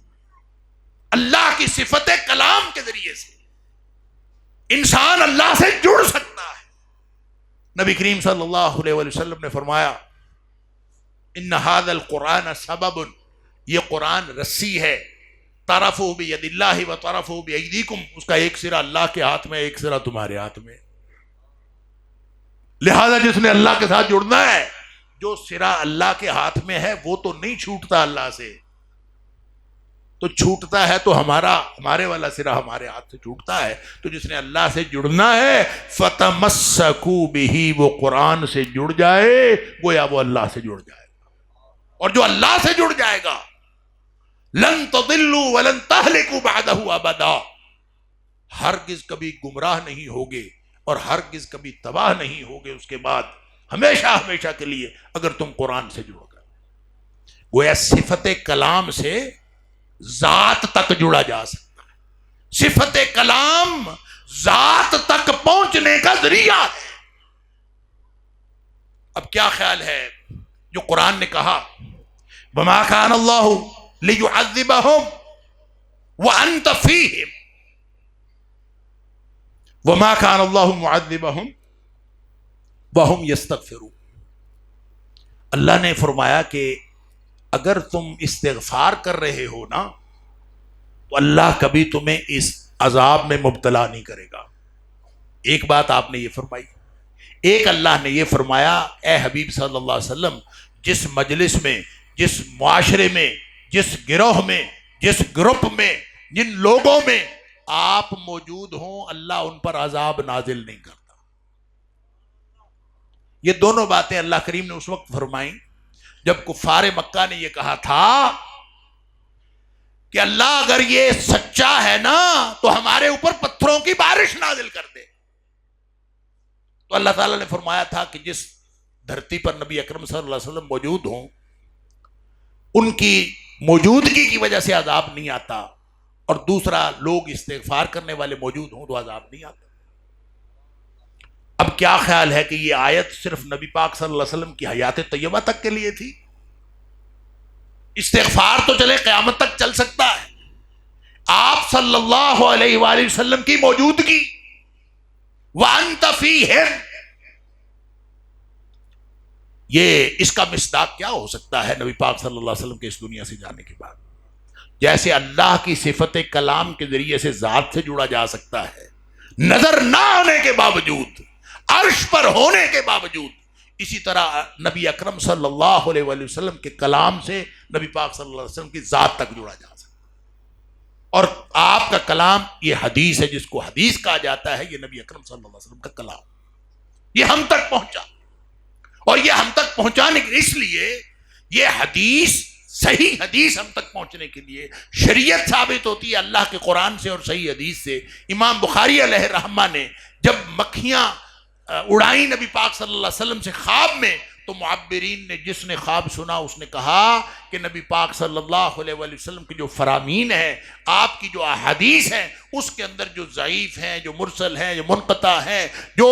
اللہ کی صفت کلام کے ذریعے سے انسان اللہ سے جڑ سکتا ہے. نبی کریم صلی اللہ علیہ وسلم نے فرمایا ان ھذا القرآن سبب، یہ قرآن رسی ہے، طرفہ بید اللہ و طرفہ بایدیکم، اس کا ایک سرا اللہ کے ہاتھ میں، ایک سرا تمہارے ہاتھ میں. لہذا جس نے اللہ کے ساتھ جڑنا ہے، جو سرا اللہ کے ہاتھ میں ہے وہ تو نہیں چھوٹتا اللہ سے. تو چھوٹتا ہے تو ہمارے والا سرا ہمارے ہاتھ سے چھوٹتا ہے. تو جس نے اللہ سے جڑنا ہے فتمسکوا بہ، وہ قرآن سے جڑ جائے، گویا وہ اللہ سے جڑ جائے. اور جو اللہ سے جڑ جائے گا لن تضلوا ولن تہلکوا بعدہ ابدا، ہرگز کبھی گمراہ نہیں ہوگے اور ہرگز کبھی تباہ نہیں ہوگے اس کے بعد، ہمیشہ ہمیشہ کے لیے اگر تم قرآن سے جڑو گے. گویا صفت کلام سے ذات تک جڑا جا سکتا ہے. صفت کلام ذات تک پہنچنے کا ذریعہ ہے. اب کیا خیال ہے جو قرآن نے کہا وَمَا كَانَ اللَّهُ لِيُعَذِّبَهُمْ وَأَنْتَ فِيهِمْ وَمَا كَانَ اللَّهُ مُعَذِّبَهُمْ وَهُمْ يَسْتَغْفِرُونَ. اللہ نے فرمایا کہ اگر تم استغفار کر رہے ہو نا تو اللہ کبھی تمہیں اس عذاب میں مبتلا نہیں کرے گا. ایک بات آپ نے یہ فرمائی. ایک اللہ نے یہ فرمایا اے حبیب صلی اللہ علیہ وسلم، جس مجلس میں، جس معاشرے میں، جس گروہ میں، جس گروپ میں، جن لوگوں میں آپ موجود ہوں، اللہ ان پر عذاب نازل نہیں کرتا. یہ دونوں باتیں اللہ کریم نے اس وقت فرمائیں جب کفار مکہ نے یہ کہا تھا کہ اللہ اگر یہ سچا ہے نا تو ہمارے اوپر پتھروں کی بارش نازل کر دے. تو اللہ تعالیٰ نے فرمایا تھا کہ جس دھرتی پر نبی اکرم صلی اللہ علیہ وسلم موجود ہوں، ان کی موجودگی کی وجہ سے عذاب نہیں آتا، اور دوسرا لوگ استغفار کرنے والے موجود ہوں تو عذاب نہیں آتا. اب کیا خیال ہے کہ یہ آیت صرف نبی پاک صلی اللہ علیہ وسلم کی حیات طیبہ تک کے لیے تھی؟ استغفار تو چلے قیامت تک چل سکتا ہے. آپ صلی اللہ علیہ وآلہ وسلم کی موجودگی وَأَنْتَ فِيهِمْ، یہ اس کا مصداق کیا ہو سکتا ہے نبی پاک صلی اللہ علیہ وسلم کے اس دنیا سے جانے کے بعد؟ جیسے اللہ کی صفت کلام کے ذریعے سے ذات سے جڑا جا سکتا ہے نظر نہ آنے کے باوجود، عرش پر ہونے کے باوجود، اسی طرح نبی اکرم صلی اللہ علیہ وآلہ وسلم کے کلام سے نبی پاک صلی اللہ علیہ وسلم کی ذات تک جڑا جا سکتا ہے. اور آپ کا کلام یہ حدیث ہے، جس کو حدیث کہا جاتا ہے، یہ نبی اکرم صلی اللہ علیہ وسلم کا کلام، یہ ہم تک پہنچا. اور یہ ہم تک پہنچانے کے اس لیے یہ حدیث، صحیح حدیث ہم تک پہنچنے کے لیے شریعت ثابت ہوتی ہے اللہ کے قرآن سے اور صحیح حدیث سے. امام بخاری علیہ الرحمہ نے جب مکھیاں اڑائیں نبی پاک صلی اللہ علیہ وسلم سے خواب میں، تو تو معبرین نے جس نے خواب سنا اس نے کہا کہ نبی پاک صلی اللہ علیہ وآلہ وسلم کی جو فرامین ہے، آپ کی جو احادیث ہیں، اس کے اندر جو ضعیف ہیں، جو مرسل ہیں، جو منقطع ہیں، جو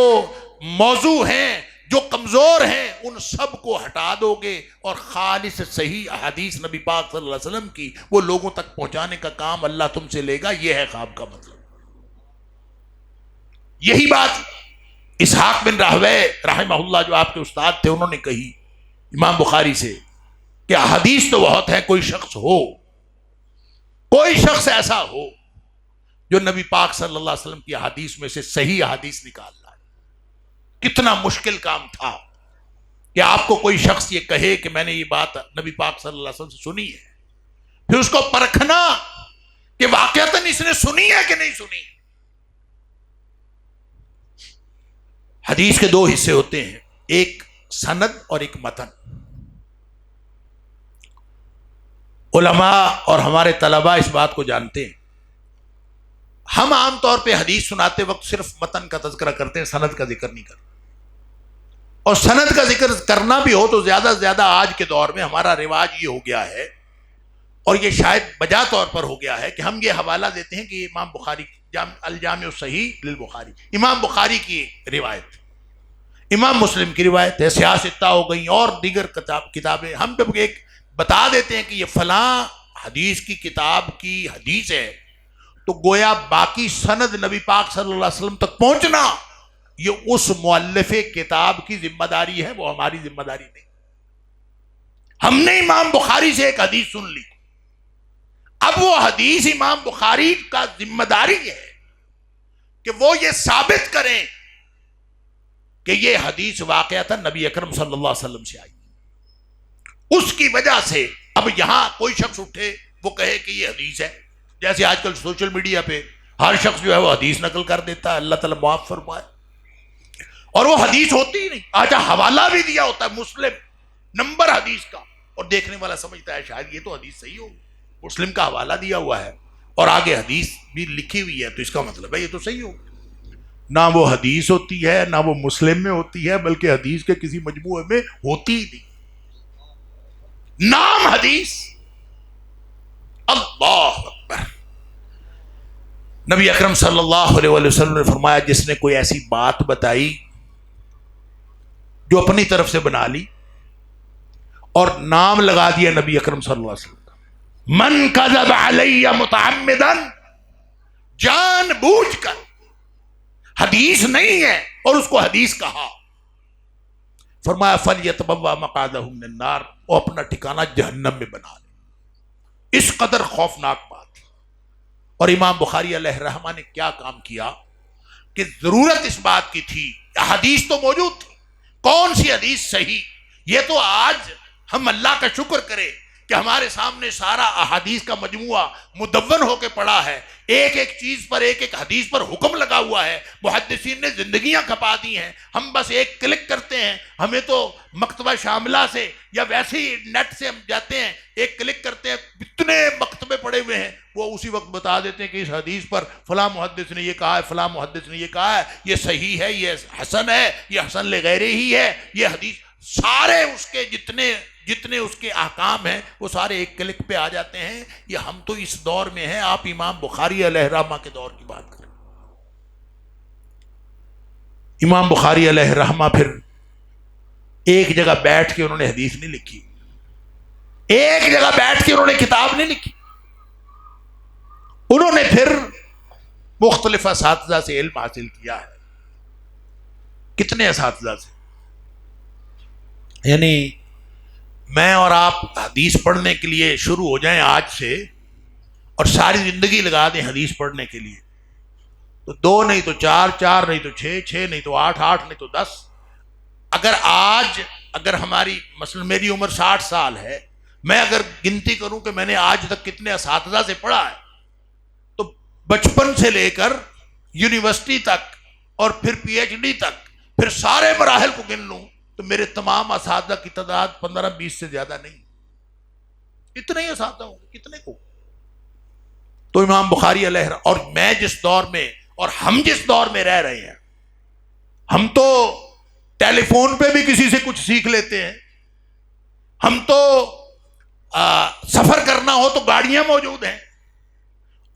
موضوع ہیں، جو کمزور ہیں، ان سب کو ہٹا دو گے اور خالص صحیح احادیث نبی پاک صلی اللہ علیہ وسلم کی وہ لوگوں تک پہنچانے کا کام اللہ تم سے لے گا۔ یہ ہے خواب کا مطلب۔ یہی بات اسحاق بن راہوے رحمہ اللہ جو آپ کے استاد تھے انہوں نے کہی امام بخاری سے کہ احادیث تو بہت ہے، کوئی شخص ایسا ہو جو نبی پاک صلی اللہ علیہ وسلم کی احادیث میں سے صحیح احادیث نکال لائے۔ کتنا مشکل کام تھا کہ آپ کو کوئی شخص یہ کہے کہ میں نے یہ بات نبی پاک صلی اللہ علیہ وسلم سے سنی ہے، پھر اس کو پرکھنا کہ واقعتاً اس نے سنی ہے کہ نہیں سنی۔ حدیث کے دو حصے ہوتے ہیں، ایک سند اور ایک متن۔ علماء اور ہمارے طلباء اس بات کو جانتے ہیں۔ ہم عام طور پہ حدیث سناتے وقت صرف متن کا تذکرہ کرتے ہیں، سند کا ذکر نہیں کرتے، اور سند کا ذکر کرنا بھی ہو تو زیادہ سے زیادہ آج کے دور میں ہمارا رواج یہ ہو گیا ہے، اور یہ شاید بجا طور پر ہو گیا ہے کہ ہم یہ حوالہ دیتے ہیں کہ امام بخاری الجامع الصحیح للبخاری، امام بخاری کی روایت، امام مسلم کی روایت ہے، سیاستہ ہو گئی اور دیگر کتابیں، ہم جب ایک بتا دیتے ہیں کہ یہ فلاں حدیث کی کتاب کی حدیث ہے تو گویا باقی سند نبی پاک صلی اللہ علیہ وسلم تک پہنچنا یہ اس مؤلف کتاب کی ذمہ داری ہے، وہ ہماری ذمہ داری نہیں۔ ہم نے امام بخاری سے ایک حدیث سن لی، اب وہ حدیث امام بخاری کا ذمہ داری ہے کہ وہ یہ ثابت کریں کہ یہ حدیث واقعتاً نبی اکرم صلی اللہ علیہ وسلم سے آئی۔ اس کی وجہ سے اب یہاں کوئی شخص اٹھے وہ کہے کہ یہ حدیث ہے، جیسے آج کل سوشل میڈیا پہ ہر شخص جو ہے وہ حدیث نقل کر دیتا ہے، اللہ تعالیٰ معاف فرمائے، اور وہ حدیث ہوتی ہی نہیں۔ آجا حوالہ بھی دیا ہوتا ہے مسلم نمبر حدیث کا، اور دیکھنے والا سمجھتا ہے شاید یہ تو حدیث صحیح ہوگی، مسلم کا حوالہ دیا ہوا ہے اور آگے حدیث بھی لکھی ہوئی ہے تو اس کا مطلب ہے یہ تو صحیح ہوگی۔ نہ وہ حدیث ہوتی ہے، نہ وہ مسلم میں ہوتی ہے، بلکہ حدیث کے کسی مجموعے میں ہوتی ہی نہیں۔ نام حدیث، اللہ اکبر۔ نبی اکرم صلی اللہ علیہ وسلم نے فرمایا جس نے کوئی ایسی بات بتائی جو اپنی طرف سے بنا لی اور نام لگا دیا نبی اکرم صلی اللہ علیہ وسلم کا، من کذب علی متعمدا، جان بوجھ کر حدیث نہیں ہے اور اس کو حدیث کہا، فرمایا فلیتبوا مقعدہ من النار، وہ اپنا ٹھکانہ جہنم میں بنا لے۔ اس قدر خوفناک بات۔ اور امام بخاری علیہ رحمہ نے کیا کام کیا کہ ضرورت اس بات کی تھی، حدیث تو موجود تھی، کون سی حدیث صحیح؟ یہ تو آج ہم اللہ کا شکر کریں کہ ہمارے سامنے سارا احادیث کا مجموعہ مدون ہو کے پڑا ہے، ایک ایک چیز پر ایک ایک حدیث پر حکم لگا ہوا ہے، محدثین نے زندگیاں کھپا دی ہیں، ہم بس ایک کلک کرتے ہیں، ہمیں تو مکتبہ شاملہ سے یا ویسے ہی نیٹ سے ہم جاتے ہیں، ایک کلک کرتے ہیں، اتنے مکتبے پڑے ہوئے ہیں، وہ اسی وقت بتا دیتے ہیں کہ اس حدیث پر فلاں محدث نے یہ کہا ہے، فلاں محدث نے یہ کہا ہے، یہ صحیح ہے، یہ حسن ہے، یہ حسن لغیرہ ہی ہے، یہ حدیث، سارے اس کے جتنے اس کے احکام ہیں وہ سارے ایک کلک پہ آ جاتے ہیں۔ یہ ہم تو اس دور میں ہیں، آپ امام بخاری علیہ رحمہ کے دور کی بات کریں۔ امام بخاری علیہ رحمہ پھر ایک جگہ بیٹھ کے انہوں نے حدیث نہیں لکھی، ایک جگہ بیٹھ کے انہوں نے کتاب نہیں لکھی، انہوں نے پھر مختلف اساتذہ سے علم حاصل کیا ہے۔ کتنے اساتذہ سے؟ یعنی میں اور آپ حدیث پڑھنے کے لیے شروع ہو جائیں آج سے اور ساری زندگی لگا دیں حدیث پڑھنے کے لیے تو 2 نہیں تو 4، 4 نہیں تو 6، 6 نہیں تو 8، 8 نہیں تو 10۔ اگر ہماری مثلا میری عمر 60 سال ہے، میں اگر گنتی کروں کہ میں نے آج تک کتنے اساتذہ سے پڑھا ہے تو بچپن سے لے کر یونیورسٹی تک اور پھر پی ایچ ڈی تک، پھر سارے مراحل کو گن لوں تو میرے تمام اساتذہ کی تعداد 15-20 سے زیادہ نہیں، اتنے ہی اساتذہ ہوں گے، کتنے کو؟ تو امام بخاری علیہ، اور میں جس دور میں اور ہم جس دور میں رہ رہے ہیں، ہم تو ٹیلی فون پہ بھی کسی سے کچھ سیکھ لیتے ہیں. ہم تو سفر کرنا ہو تو گاڑیاں موجود ہیں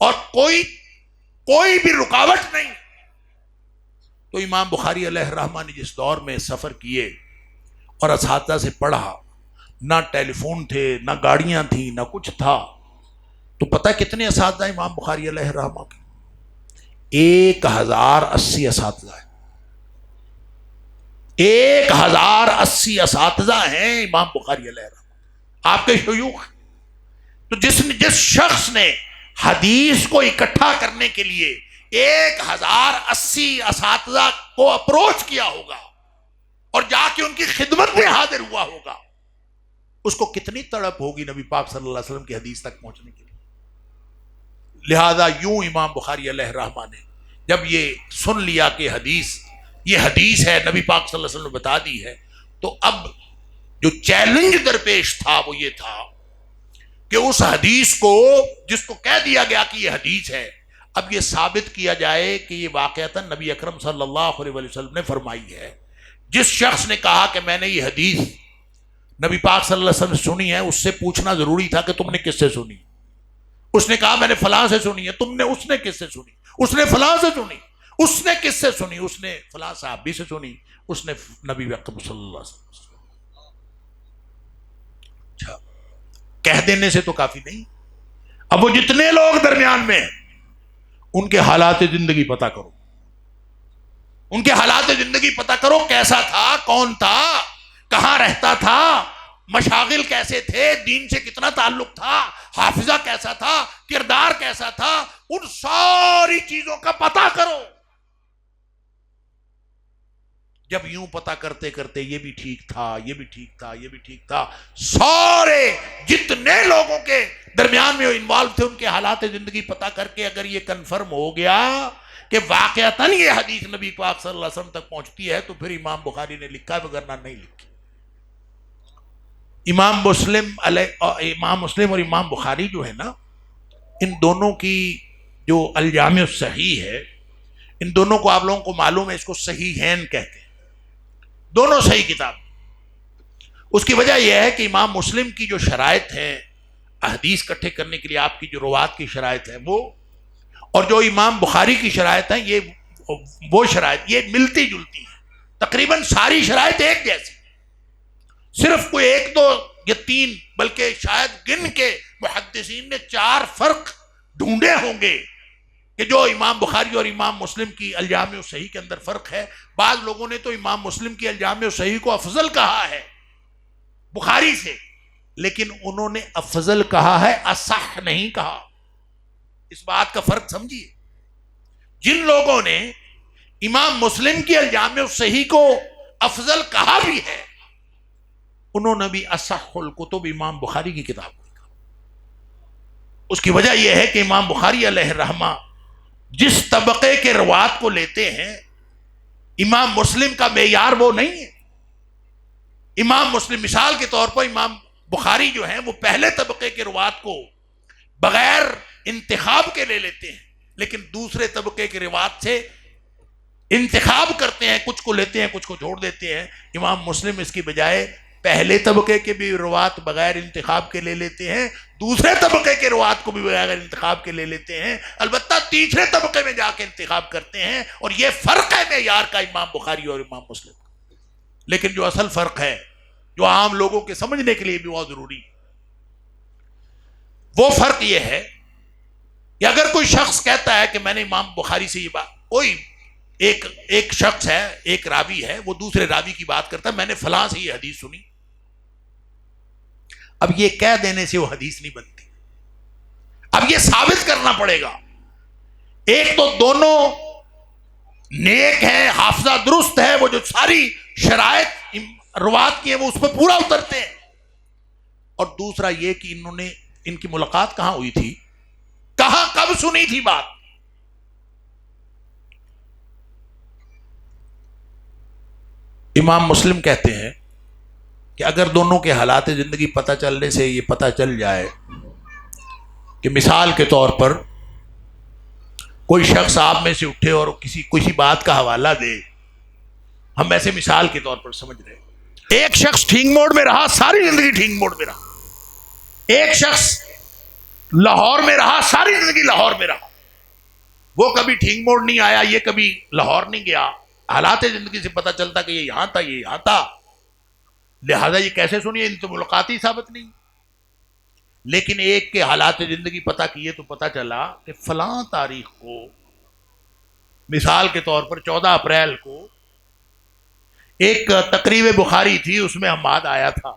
اور کوئی بھی رکاوٹ نہیں. تو امام بخاری علیہ الرحمہ نے جس دور میں سفر کیے اور اساتذہ سے پڑھا، نہ ٹیلی فون تھے، نہ گاڑیاں تھیں، نہ کچھ تھا، تو پتہ کتنے اساتذہ امام بخاری علیہ الرحمہ کے؟ 1080 اساتذہ ہیں. 1080 اساتذہ ہیں امام بخاری علیہ الرحمہ، آپ کے شیوخ. تو جس شخص نے حدیث کو اکٹھا کرنے کے لیے 1080 اساتذہ کو اپروچ کیا ہوگا اور جا کے ان کی خدمت میں حاضر ہوا ہوگا، اس کو کتنی تڑپ ہوگی نبی پاک صلی اللہ علیہ وسلم کی حدیث تک پہنچنے کے لیے. لہذا یوں امام بخاری علیہ الرحمہ نے جب یہ سن لیا کہ یہ حدیث ہے، نبی پاک صلی اللہ علیہ وسلم نے بتا دی ہے، تو اب جو چیلنج درپیش تھا وہ یہ تھا کہ اس حدیث کو، جس کو کہہ دیا گیا کہ یہ حدیث ہے، اب یہ ثابت کیا جائے کہ یہ واقعتاً نبی اکرم صلی اللہ علیہ وسلم نے فرمائی ہے. جس شخص نے کہا کہ میں نے یہ حدیث نبی پاک صلی اللہ علیہ وسلم سے سنی ہے، اس سے پوچھنا ضروری تھا کہ تم نے کس سے سنی. اس نے کہا میں نے فلاں سے سنی ہے. اس نے کس سے سنی؟ اس نے فلاں سے سنی. اس نے کس سے سنی؟ اس نے فلاں صحابی سے سنی. اس نے نبی اکرم صلی اللہ علیہ وسلم سے. اچھا، کہہ دینے سے تو کافی نہیں. اب وہ جتنے لوگ درمیان میں ہیں ان کے حالات زندگی پتہ کرو. ان کے حالات زندگی پتہ کرو، کیسا تھا، کون تھا، کہاں رہتا تھا، مشاغل کیسے تھے، دین سے کتنا تعلق تھا، حافظہ کیسا تھا، کردار کیسا تھا. ان ساری چیزوں کا پتہ کرو. جب یوں پتہ کرتے کرتے یہ بھی ٹھیک تھا، یہ بھی ٹھیک تھا، یہ بھی ٹھیک تھا، سارے جتنے لوگوں کے درمیان میں انوالو تھے ان کے حالات زندگی پتہ کر کے اگر یہ کنفرم ہو گیا کہ واقعتاً یہ حدیث نبی پاک صلی اللہ علیہ وسلم تک پہنچتی ہے، تو پھر امام بخاری نے لکھا، وگرنہ نہیں لکھی. امام مسلم اور امام بخاری جو ہے نا، ان دونوں کی جو الجامع الصحیح ہے، ان دونوں کو آپ لوگوں کو معلوم ہے، اس کو صحیحین کہتے ہیں. دونوں صحیح کتاب. اس کی وجہ یہ ہے کہ امام مسلم کی جو شرائط ہیں حدیث اکٹھے کرنے کے لیے، آپ کی جو روات کی شرائط ہے وہ، اور جو امام بخاری کی شرائط ہیں، وہ شرائط یہ ملتی جلتی ہیں. تقریباً ساری شرائط ایک جیسی. صرف کوئی 1 2 یا 3 بلکہ شاید گن کے محدثین نے 4 فرق ڈھونڈے ہوں گے کہ جو امام بخاری اور امام مسلم کی الجامع الصحیح کے اندر فرق ہے. بعض لوگوں نے تو امام مسلم کی الجامع الصحیح کو افضل کہا ہے بخاری سے، لیکن انہوں نے افضل کہا ہے، اصح نہیں کہا. اس بات کا فرق سمجھیے. جن لوگوں نے امام مسلم کی الجامع الصحیح کو افضل کہا بھی ہے، انہوں نے بھی اصح الکتب امام بخاری کی کتاب کو لکھا. اس کی وجہ یہ ہے کہ امام بخاری علیہ الرحمہ جس طبقے کے روات کو لیتے ہیں، امام مسلم کا معیار وہ نہیں ہے. امام مسلم مثال کے طور پر امام بخاری جو ہیں وہ پہلے طبقے کے روات کو بغیر انتخاب کے لے لیتے ہیں، لیکن دوسرے طبقے کے روات سے انتخاب کرتے ہیں، کچھ کو لیتے ہیں، کچھ کو چھوڑ دیتے ہیں. امام مسلم اس کی بجائے پہلے طبقے کے بھی روات بغیر انتخاب کے لے لیتے ہیں، دوسرے طبقے کے روات کو بھی بغیر انتخاب کے لے لیتے ہیں، البتہ تیسرے طبقے میں جا کے انتخاب کرتے ہیں. اور یہ فرق ہے معیار کا امام بخاری اور امام مسلم. لیکن جو اصل فرق ہے، جو عام لوگوں کے سمجھنے کے لیے بھی بہت ضروری ہے، وہ فرق یہ ہے کہ اگر کوئی شخص کہتا ہے کہ میں نے امام بخاری سے یہ بات، کوئی ایک شخص ہے، ایک راوی ہے، وہ دوسرے راوی کی بات کرتا ہے، میں نے فلاں سے یہ حدیث سنی. اب یہ کہہ دینے سے وہ حدیث نہیں بنتی. اب یہ ثابت کرنا پڑے گا. ایک تو دونوں نیک ہیں، حافظہ درست ہے، وہ جو ساری شرائط روات کی ہیں وہ اس پہ پورا اترتے ہیں. اور دوسرا یہ کہ ان کی ملاقات کہاں ہوئی تھی، کہاں کب سنی تھی بات. امام مسلم کہتے ہیں کہ اگر دونوں کے حالات زندگی پتہ چلنے سے یہ پتہ چل جائے کہ مثال کے طور پر کوئی شخص آپ میں سے اٹھے اور کسی بات کا حوالہ دے ہم ایسے مثال کے طور پر سمجھ رہے ہیں، ایک شخص ٹھینگ موڑ میں رہا، ساری زندگی ٹھینگ موڑ میں رہا، ایک شخص لاہور میں رہا، ساری زندگی لاہور میں رہا، وہ کبھی ٹھینگ موڑ نہیں آیا، یہ کبھی لاہور نہیں گیا، حالات زندگی سے پتہ چلتا کہ یہ یہاں تھا، یہ یہاں تھا، لہذا یہ کیسے سنیے، ان تو ملاقاتی ثابت نہیں۔ لیکن ایک کے حالات زندگی پتہ کیے تو پتہ چلا کہ فلاں تاریخ کو، مثال کے طور پر 14 اپریل کو ایک تقریب بخاری تھی، اس میں حماد آیا تھا،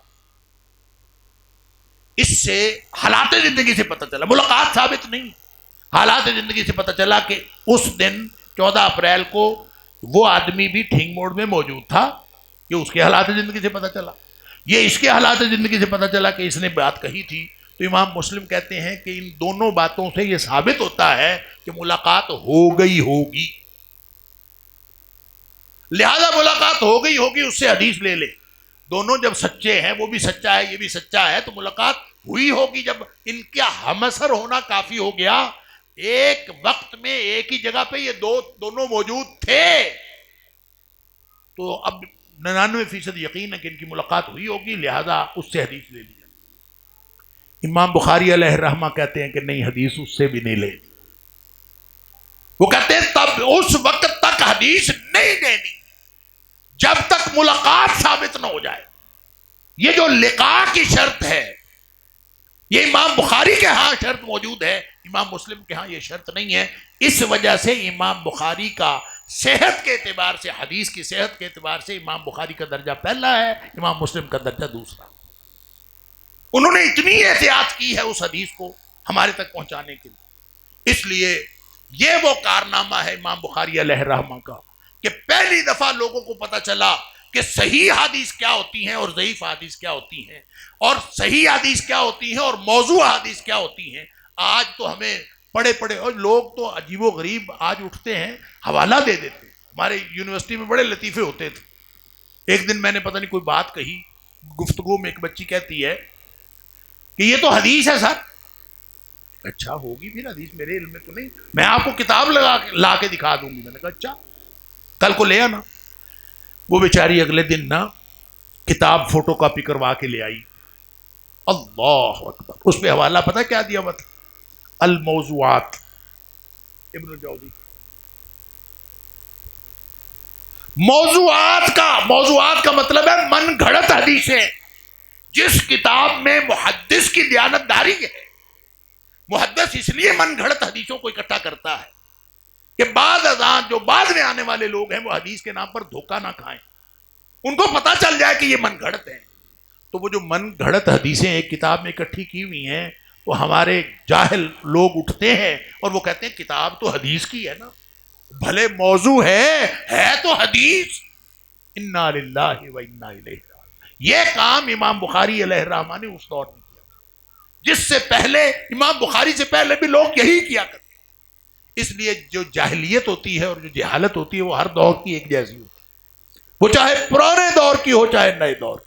اس سے حالات زندگی سے پتہ چلا، ملاقات ثابت نہیں، حالات زندگی سے پتہ چلا کہ اس دن 14 اپریل کو وہ آدمی بھی ٹھینگ موڑ میں موجود تھا، یہ اس کے حالات زندگی سے پتہ چلا، یہ اس کے حالات زندگی سے پتہ چلا کہ اس نے بات کہی تھی۔ تو امام مسلم کہتے ہیں کہ ان دونوں باتوں سے یہ ثابت ہوتا ہے کہ ملاقات ہو گئی ہوگی، لہذا ملاقات ہو گئی ہوگی، اس سے حدیث لے لے، دونوں جب سچے ہیں، وہ بھی سچا ہے یہ بھی سچا ہے، تو ملاقات ہوئی ہوگی۔ جب ان کا ہم اثر ہونا کافی ہو گیا، ایک وقت میں ایک ہی جگہ پہ یہ دونوں موجود تھے، تو اب 99% یقین ہے کہ ان کی ملاقات ہوئی ہوگی، لہذا اس سے حدیث لے لیا۔ امام بخاری علیہ الرحمہ کہتے ہیں کہ نہیں، حدیث اس سے بھی نہیں لے، وہ کہتے ہیں تب اس وقت تک حدیث نہیں دینی جب تک ملاقات ثابت نہ ہو جائے۔ یہ جو لقاء کی شرط ہے، یہ امام بخاری کے ہاں شرط موجود ہے، امام مسلم کے ہاں یہ شرط نہیں ہے، اس وجہ سے امام بخاری کا صحت کے اعتبار سے، حدیث کی صحت کے اعتبار سے امام بخاری کا درجہ پہلا ہے، امام مسلم کا درجہ دوسرا۔ انہوں نے اتنی احتیاط کی ہے اس حدیث کو ہمارے تک پہنچانے کے لیے، اس لیے یہ وہ کارنامہ ہے امام بخاری علیہ الرحمہ کا کہ پہلی دفعہ لوگوں کو پتہ چلا کہ صحیح حدیث کیا ہوتی ہیں اور ضعیف حدیث کیا ہوتی ہیں، اور صحیح حدیث کیا ہوتی ہیں اور موضوع حدیث کیا ہوتی ہیں۔ آج تو ہمیں پڑھے پڑھے اور لوگ تو عجیب و غریب آج اٹھتے ہیں، حوالہ دے دیتے ہیں۔ ہمارے یونیورسٹی میں بڑے لطیفے ہوتے تھے، ایک دن میں نے پتہ نہیں کوئی بات کہی، گفتگو میں ایک بچی کہتی ہے کہ یہ تو حدیث ہے سر۔ اچھا ہوگی پھر حدیث، میرے علم میں تو نہیں، میں آپ کو کتاب لا کے دکھا دوں گی۔ میں نے کہا اچھا کل کو لے آنا۔ وہ بیچاری اگلے دن نا کتاب فوٹو کاپی کروا کے لے آئی، اللہ اکبر، اس پہ حوالہ پتہ کیا دیا ہوا تھا؟ الموضوعات، ابن الجوزی۔ موضوعات کا مطلب ہے من گھڑت حدیثیں، جس کتاب میں محدث کی دیانتداری ہے۔ محدث اس لیے من گھڑت حدیثوں کو اکٹھا کرتا ہے کہ بعض ازاں جو بعد میں آنے والے لوگ ہیں وہ حدیث کے نام پر دھوکہ نہ کھائیں، ان کو پتہ چل جائے کہ یہ من گھڑت ہیں۔ تو وہ جو من گھڑت حدیثیں ایک کتاب میں اکٹھی کی ہوئی ہیں، تو ہمارے جاہل لوگ اٹھتے ہیں اور وہ کہتے ہیں کتاب تو حدیث کی ہے نا، بھلے موضوع ہے تو حدیث۔ انا للہ و انا الیہ راجعون۔ یہ کام امام بخاری علیہ الرحمہ نے اس دور میں کیا، جس سے پہلے امام بخاری سے پہلے بھی لوگ یہی کیا کرتے۔ اس لیے جو جاہلیت ہوتی ہے اور جو جہالت ہوتی ہے وہ ہر دور کی ایک جیسی ہوتی ہے، وہ چاہے پرانے دور کی ہو چاہے نئے دور۔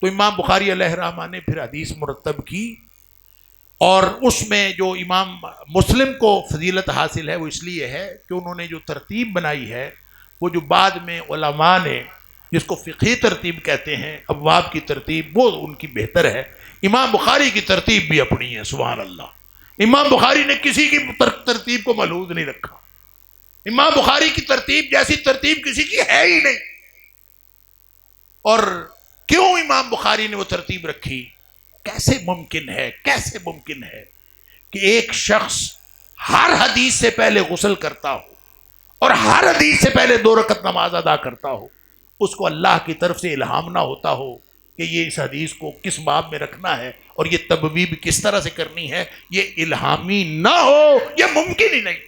تو امام بخاری علیہ الرحمہ نے پھر حدیث مرتب کی، اور اس میں جو امام مسلم کو فضیلت حاصل ہے وہ اس لیے ہے کہ انہوں نے جو ترتیب بنائی ہے، وہ جو بعد میں علماء نے جس کو فقہی ترتیب کہتے ہیں، ابواب کی ترتیب، وہ ان کی بہتر ہے۔ امام بخاری کی ترتیب بھی اپنی ہے، سبحان اللہ۔ امام بخاری نے کسی کی ترتیب کو ملحوظ نہیں رکھا، امام بخاری کی ترتیب جیسی ترتیب کسی کی ہے ہی نہیں۔ اور کیوں امام بخاری نے وہ ترتیب رکھی؟ کیسے ممکن ہے کہ ایک شخص ہر حدیث سے پہلے غسل کرتا ہو اور ہر حدیث سے پہلے 2 رکعت نماز ادا کرتا ہو، اس کو اللہ کی طرف سے الہام نہ ہوتا ہو کہ یہ اس حدیث کو کس باب میں رکھنا ہے اور یہ تبویب کس طرح سے کرنی ہے، یہ الہامی نہ ہو، یہ ممکن ہی نہیں۔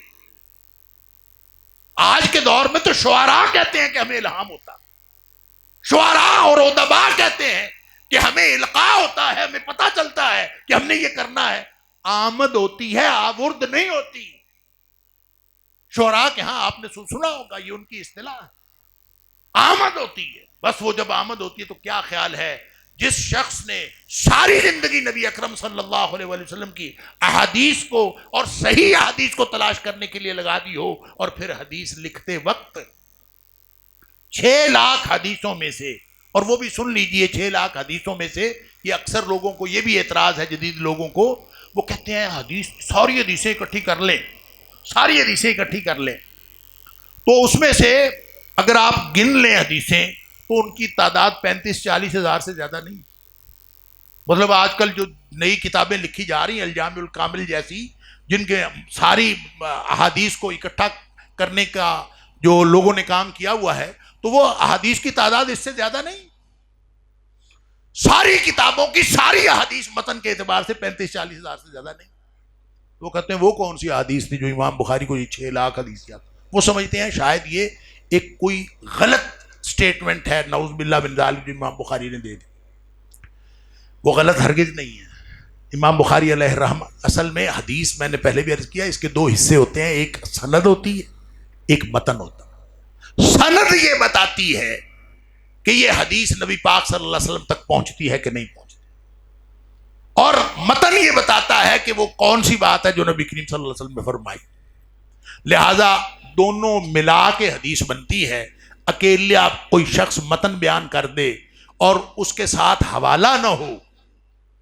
آج کے دور میں تو شعراء کہتے ہیں کہ ہمیں الہام ہوتا، شعراء اور ادباء کہتے ہیں کہ ہمیں القاء ہوتا ہے، ہمیں پتہ چلتا ہے کہ ہم نے یہ کرنا ہے۔ آمد ہوتی ہے، آورد نہیں ہوتی۔ شعراء کے ہاں آپ نے سنا ہوگا، یہ ان کی اصطلاح ہے، آمد ہوتی ہے۔ بس وہ جب آمد ہوتی ہے تو کیا خیال ہے جس شخص نے ساری زندگی نبی اکرم صلی اللہ علیہ وسلم کی احادیث کو اور صحیح احادیث کو تلاش کرنے کے لیے لگا دی ہو، اور پھر حدیث لکھتے وقت 6 لاکھ حدیثوں میں سے، اور وہ بھی سن لیجئے 6 لاکھ حدیثوں میں سے، یہ اکثر لوگوں کو یہ بھی اعتراض ہے، جدید لوگوں کو، وہ کہتے ہیں حدیث ساری حدیثیں اکٹھی کر لیں، ساری حدیثیں اکٹھی کر لیں، تو اس میں سے اگر آپ گن لیں حدیثیں تو ان کی تعداد 35-40 ہزار سے زیادہ نہیں۔ مطلب آج کل جو نئی کتابیں لکھی جا رہی ہیں الجامع الکامل جیسی، جن کے ساری احادیث کو اکٹھا کرنے کا جو لوگوں نے کام کیا ہوا ہے، تو وہ احادیث کی تعداد اس سے زیادہ نہیں، ساری کتابوں کی ساری احادیث متن کے اعتبار سے 35-40 ہزار سے زیادہ نہیں۔ وہ کہتے ہیں وہ کون سی حدیث تھی جو امام بخاری کو یہ 6 لاکھ حدیث یاد؟ وہ سمجھتے ہیں شاید یہ ایک کوئی غلط سٹیٹمنٹ ہے، نعوذ باللہ من ذالک، جو امام بخاری نے دے دی۔ وہ غلط ہرگز نہیں ہے۔ امام بخاری علیہ الرحمہ، اصل میں حدیث میں نے پہلے بھی عرض کیا، اس کے 2 حصے ہوتے ہیں، ایک سند ہوتی ہے، ایک متن ہوتا ہے۔ سند یہ بتاتی ہے کہ یہ حدیث نبی پاک صلی اللہ علیہ وسلم تک پہنچتی ہے کہ نہیں پہنچتی، اور متن یہ بتاتا ہے کہ وہ کون سی بات ہے جو نبی کریم صلی اللہ علیہ وسلم نے فرمائی۔ لہذا دونوں ملا کے حدیث بنتی ہے۔ اکیلے آپ کوئی شخص متن بیان کر دے اور اس کے ساتھ حوالہ نہ ہو،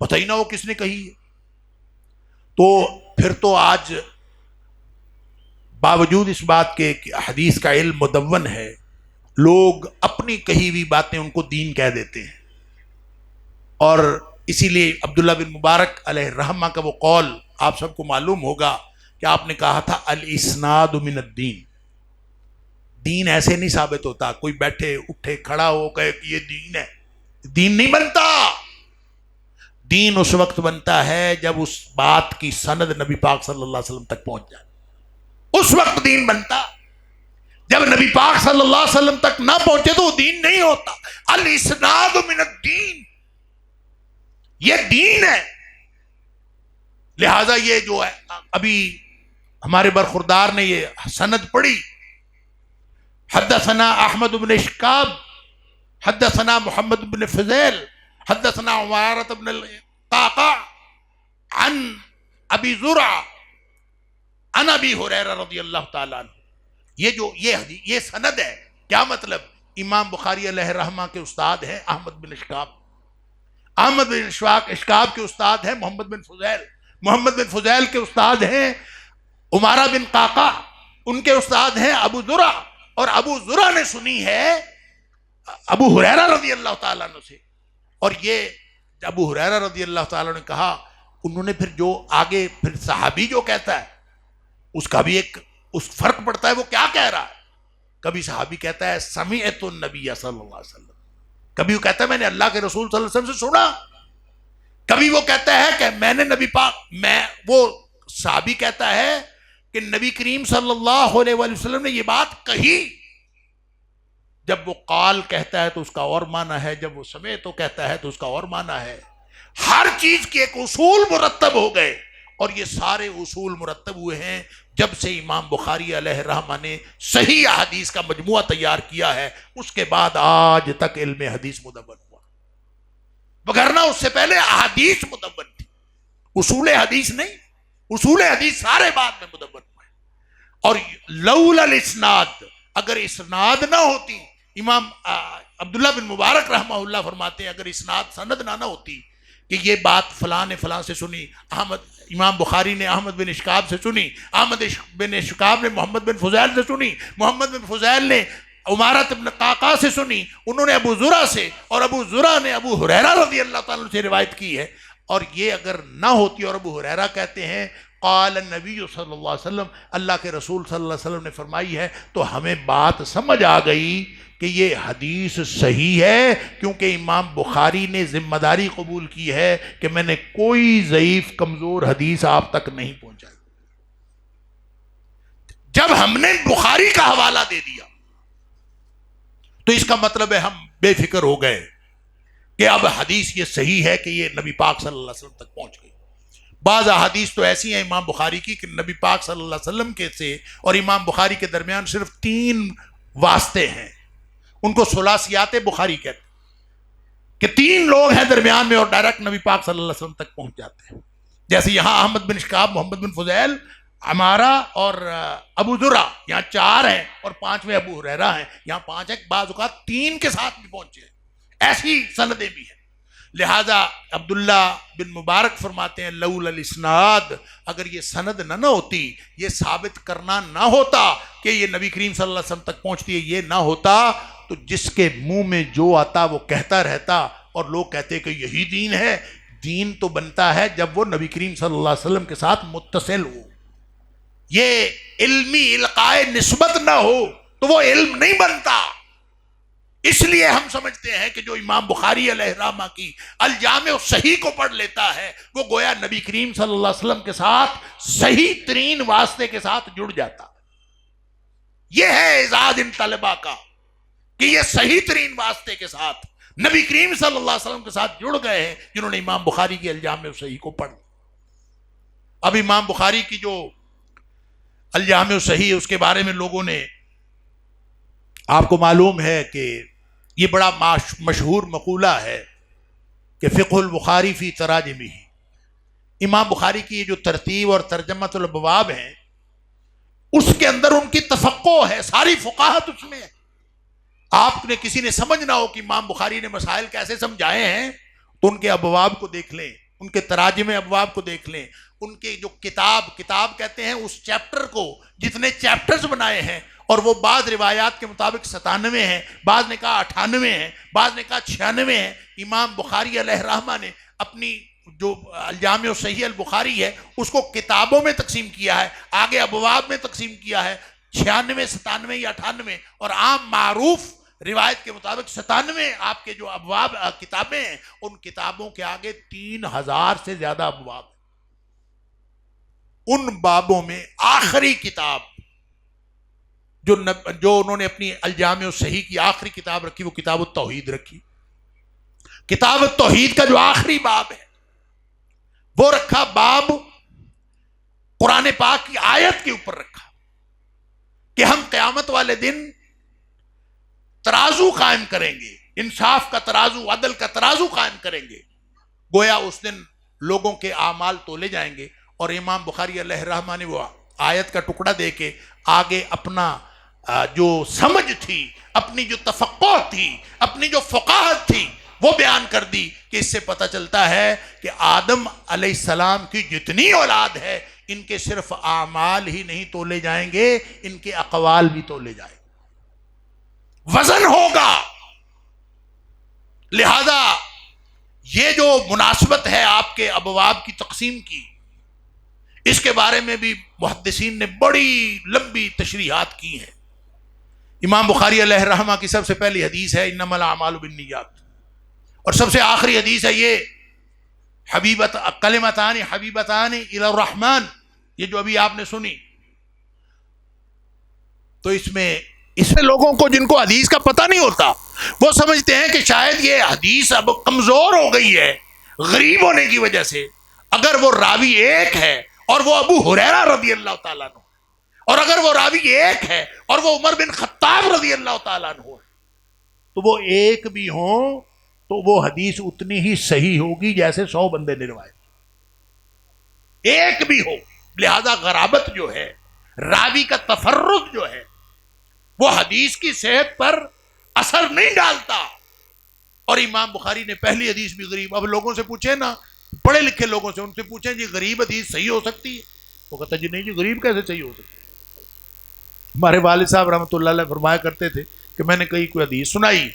پتہ ہی نہ ہو کس نے کہی ہے، تو پھر تو آج باوجود اس بات کے کہ حدیث کا علم مدون ہے، لوگ اپنی کہی ہوئی باتیں ان کو دین کہہ دیتے ہیں۔ اور اسی لیے عبداللہ بن مبارک علیہ الرحمہ کا وہ قول آپ سب کو معلوم ہوگا کہ آپ نے کہا تھا الاسناد من الدین، دین ایسے نہیں ثابت ہوتا کوئی بیٹھے اٹھے کھڑا ہو کہے کہ یہ دین ہے، دین نہیں بنتا۔ دین اس وقت بنتا ہے جب اس بات کی سند نبی پاک صلی اللہ علیہ وسلم تک پہنچ جائے، اس وقت دین بنتا۔ جب نبی پاک صلی اللہ علیہ وسلم تک نہ پہنچے تو وہ دین نہیں ہوتا۔ الاسناد من الدین، یہ دین ہے۔ لہذا یہ جو ہے ابھی ہمارے برخوردار نے یہ سند پڑھی، حدثنا احمد بن اشکاب، حدثنا محمد بن فضیل، حدثنا عمارۃ بن القعقاع عن ابی زرع عن ابی ہریرہ رضی اللہ تعالیٰ عنہ۔ یہ سند ہے۔ کیا مطلب؟ امام بخاری علیہ الرحمہ کے استاد ہیں احمد بن اشکاب، احمد بن اشکاب کے استاد ہیں محمد بن فضیل، محمد بن فضیل کے استاد ہیں عمارہ بن قعقاع، ان کے استاد ہیں ابو زرع، اور ابو زرع نے سنی ہے ابو ہریرہ رضی اللہ تعالیٰ عنہ سے۔ اور یہ ابو ہریرہ رضی اللہ تعالیٰ نے کہا، انہوں نے پھر جو آگے پھر صحابی جو کہتا ہے اس کا بھی ایک اس فرق پڑتا ہے، وہ کیا کہہ رہا ہے۔ کبھی صحابی کہتا ہے سمعت النبی صلی اللہ علیہ وسلم، کبھی وہ کہتا ہے میں نے اللہ کے رسول صلی اللہ علیہ وسلم سے سنا، کبھی وہ کہتا ہے کہ میں نے نبی پاک، وہ صحابی کہتا ہے کہ نبی کریم صلی اللہ علیہ وآلہ وسلم نے یہ بات کہی۔ جب وہ قال کہتا ہے تو اس کا اور معنی ہے، جب وہ سمع تو کہتا ہے تو اس کا اور معنی ہے۔ ہر چیز کے ایک اصول مرتب ہو گئے، اور یہ سارے اصول مرتب ہوئے ہیں جب سے امام بخاری علیہ الرحمہ نے صحیح احادیث کا مجموعہ تیار کیا ہے، اس کے بعد آج تک علم حدیث مدون ہوا، وگرنہ اس سے پہلے احادیث مدون تھی، اصول حدیث نہیں۔ اصول حدیث سارے بعد میں مدون ہوئے۔ اور لولا الاسناد، اگر اسناد نہ ہوتی، امام عبداللہ بن مبارک رحمہ اللہ فرماتے ہیں اگر اسناد سند نہ ہوتی کہ یہ بات فلاں نے فلاں سے سنی، امام بخاری نے احمد بن اشکاب سے سنی، احمد بن اشکاب نے محمد بن فضیل سے سنی، محمد بن فضیل نے عمارۃ بن قعقاع سے سنی، انہوں نے ابو زرع سے، اور ابو زرع نے ابو ہریرہ رضی اللہ تعالیٰ سے روایت کی ہے۔ اور یہ اگر نہ ہوتی، اور ابو ہریرہ کہتے ہیں قال النبی صلی اللہ علیہ وسلم، اللہ کے رسول صلی اللہ علیہ وسلم نے فرمائی ہے، تو ہمیں بات سمجھ آ گئی کہ یہ حدیث صحیح ہے، کیونکہ امام بخاری نے ذمہ داری قبول کی ہے کہ میں نے کوئی ضعیف کمزور حدیث آپ تک نہیں پہنچائی۔ جب ہم نے بخاری کا حوالہ دے دیا تو اس کا مطلب ہے ہم بے فکر ہو گئے کہ اب حدیث یہ صحیح ہے کہ یہ نبی پاک صلی اللہ علیہ وسلم تک پہنچ گئی۔ بعض احادیث تو ایسی ہیں امام بخاری کی کہ نبی پاک صلی اللہ علیہ وسلم کے سے اور امام بخاری کے درمیان صرف 3 واسطے ہیں، ان کو ثلاثیات بخاری کہتے ہیں کہ 3 لوگ ہیں درمیان میں اور ڈائریکٹ نبی پاک صلی اللہ علیہ وسلم تک پہنچ جاتے ہیں۔ جیسے یہاں احمد بن اشکاب، محمد بن فضیل، عمارہ اور ابو ذرہ یہاں 4 ہیں اور 5ویں ابو ہریرہ ہیں، یہاں 5 ہیں، بعض اوقات 3 کے ساتھ بھی پہنچے ہیں، ایسی سندیں بھی ہیں۔ لہذا عبداللہ بن مبارک فرماتے ہیں لولا الاسناد، اگر یہ سند نہ ہوتی، یہ ثابت کرنا نہ ہوتا کہ یہ نبی کریم صلی اللہ علیہ وسلم تک پہنچتی ہے، یہ نہ ہوتا تو جس کے منہ میں جو آتا وہ کہتا رہتا اور لوگ کہتے کہ یہی دین ہے۔ دین تو بنتا ہے جب وہ نبی کریم صلی اللہ علیہ وسلم کے ساتھ متصل ہو، یہ علمی القائے نسبت نہ ہو تو وہ علم نہیں بنتا۔ اس لیے ہم سمجھتے ہیں کہ جو امام بخاری علیہ رحمہ کی الجامع الصحیح کو پڑھ لیتا ہے وہ گویا نبی کریم صلی اللہ علیہ وسلم کے ساتھ صحیح ترین واسطے کے ساتھ جڑ جاتا۔ یہ ہے اعزاز ان طلبہ کا کہ یہ صحیح ترین واسطے کے ساتھ نبی کریم صلی اللہ علیہ وسلم کے ساتھ جڑ گئے ہیں جنہوں نے امام بخاری کی الجامع الصحیح کو پڑھ۔ اب امام بخاری کی جو الجامع الصحیح اس کے بارے میں لوگوں نے، آپ کو معلوم ہے کہ یہ بڑا مشہور مقولہ ہے کہ فقہ البخاری فی تراجمہ، امام بخاری کی یہ جو ترتیب اور ترجمۃ الابواب ہیں اس کے اندر ان کی تفقہ ہے، ساری فقاہت اس میں ہے۔ آپ نے کسی نے سمجھنا ہو کہ امام بخاری نے مسائل کیسے سمجھائے ہیں تو ان کے ابواب کو دیکھ لیں، ان کے تراجم ابواب کو دیکھ لیں، ان کے جو کتاب کہتے ہیں اس چیپٹر کو، جتنے چیپٹرز بنائے ہیں، اور وہ بعض روایات کے مطابق 97 ہیں، بعض نے کہا 98 ہیں، بعض نے کہا 96 ہیں۔ امام بخاری علیہ رحمہ نے اپنی جو الجامع الصحیح البخاری ہے اس کو کتابوں میں تقسیم کیا ہے، آگے ابواب میں تقسیم کیا ہے، 96 97 یا 98، اور عام معروف روایت کے مطابق 97 آپ کے جو ابواب کتابیں ہیں ان کتابوں کے آگے 3000 سے زیادہ ابواب ہیں۔ ان بابوں میں آخری کتاب جو انہوں نے اپنی الجامع الصحیح کی آخری کتاب رکھی وہ کتاب التوحید رکھی۔ کتاب التوحید کا جو آخری باب ہے وہ رکھا باب قرآن پاک کی آیت کے اوپر رکھا کہ ہم قیامت والے دن ترازو قائم کریں گے، انصاف کا ترازو، عدل کا ترازو قائم کریں گے۔ گویا اس دن لوگوں کے اعمال تولے جائیں گے، اور امام بخاری علیہ رحمہ نے وہ آیت کا ٹکڑا دے کے آگے اپنا جو سمجھ تھی، اپنی جو تفقہ تھی، اپنی جو فقاہت تھی وہ بیان کر دی کہ اس سے پتہ چلتا ہے کہ آدم علیہ السلام کی جتنی اولاد ہے ان کے صرف اعمال ہی نہیں تولے جائیں گے، ان کے اقوال بھی تولے جائیں گے، وزن ہوگا۔ لہذا یہ جو مناسبت ہے آپ کے ابواب کی تقسیم کی، اس کے بارے میں بھی محدثین نے بڑی لمبی تشریحات کی ہیں۔ امام بخاری علیہ رحمہ کی سب سے پہلی حدیث ہے انما الاعمال بالنیات، اور سب سے آخری حدیث ہے یہ کلمتان حبیبتان الی الرحمن، یہ جو ابھی آپ نے سنی۔ تو اس میں لوگوں کو جن کو حدیث کا پتہ نہیں ہوتا وہ سمجھتے ہیں کہ شاید یہ حدیث اب کمزور ہو گئی ہے غریب ہونے کی وجہ سے۔ اگر وہ راوی ایک ہے اور وہ ابو ہریرہ رضی اللہ تعالیٰ عنہ، اور اگر وہ راوی ایک ہے اور وہ عمر بن خطاب رضی اللہ تعالیٰ عنہ ہے، تو وہ ایک بھی ہوں تو وہ حدیث اتنی ہی صحیح ہوگی جیسے 100 بندے نے روایت کی، ایک بھی ہو۔ لہذا غرابت جو ہے، راوی کا تفرد جو ہے، وہ حدیث کی صحت پر اثر نہیں ڈالتا۔ اور امام بخاری نے پہلی حدیث بھی غریب، اب لوگوں سے پوچھیں نا، پڑھے لکھے لوگوں سے، ان سے پوچھیں جی غریب حدیث صحیح ہو سکتی ہے؟ وہ کہتا جی نہیں جی، غریب کیسے صحیح ہو سکتی ہے؟ ہمارے والد صاحب رحمۃ اللہ علیہ فرمایا کرتے تھے کہ میں نے کہیں کوئی حدیث سنائی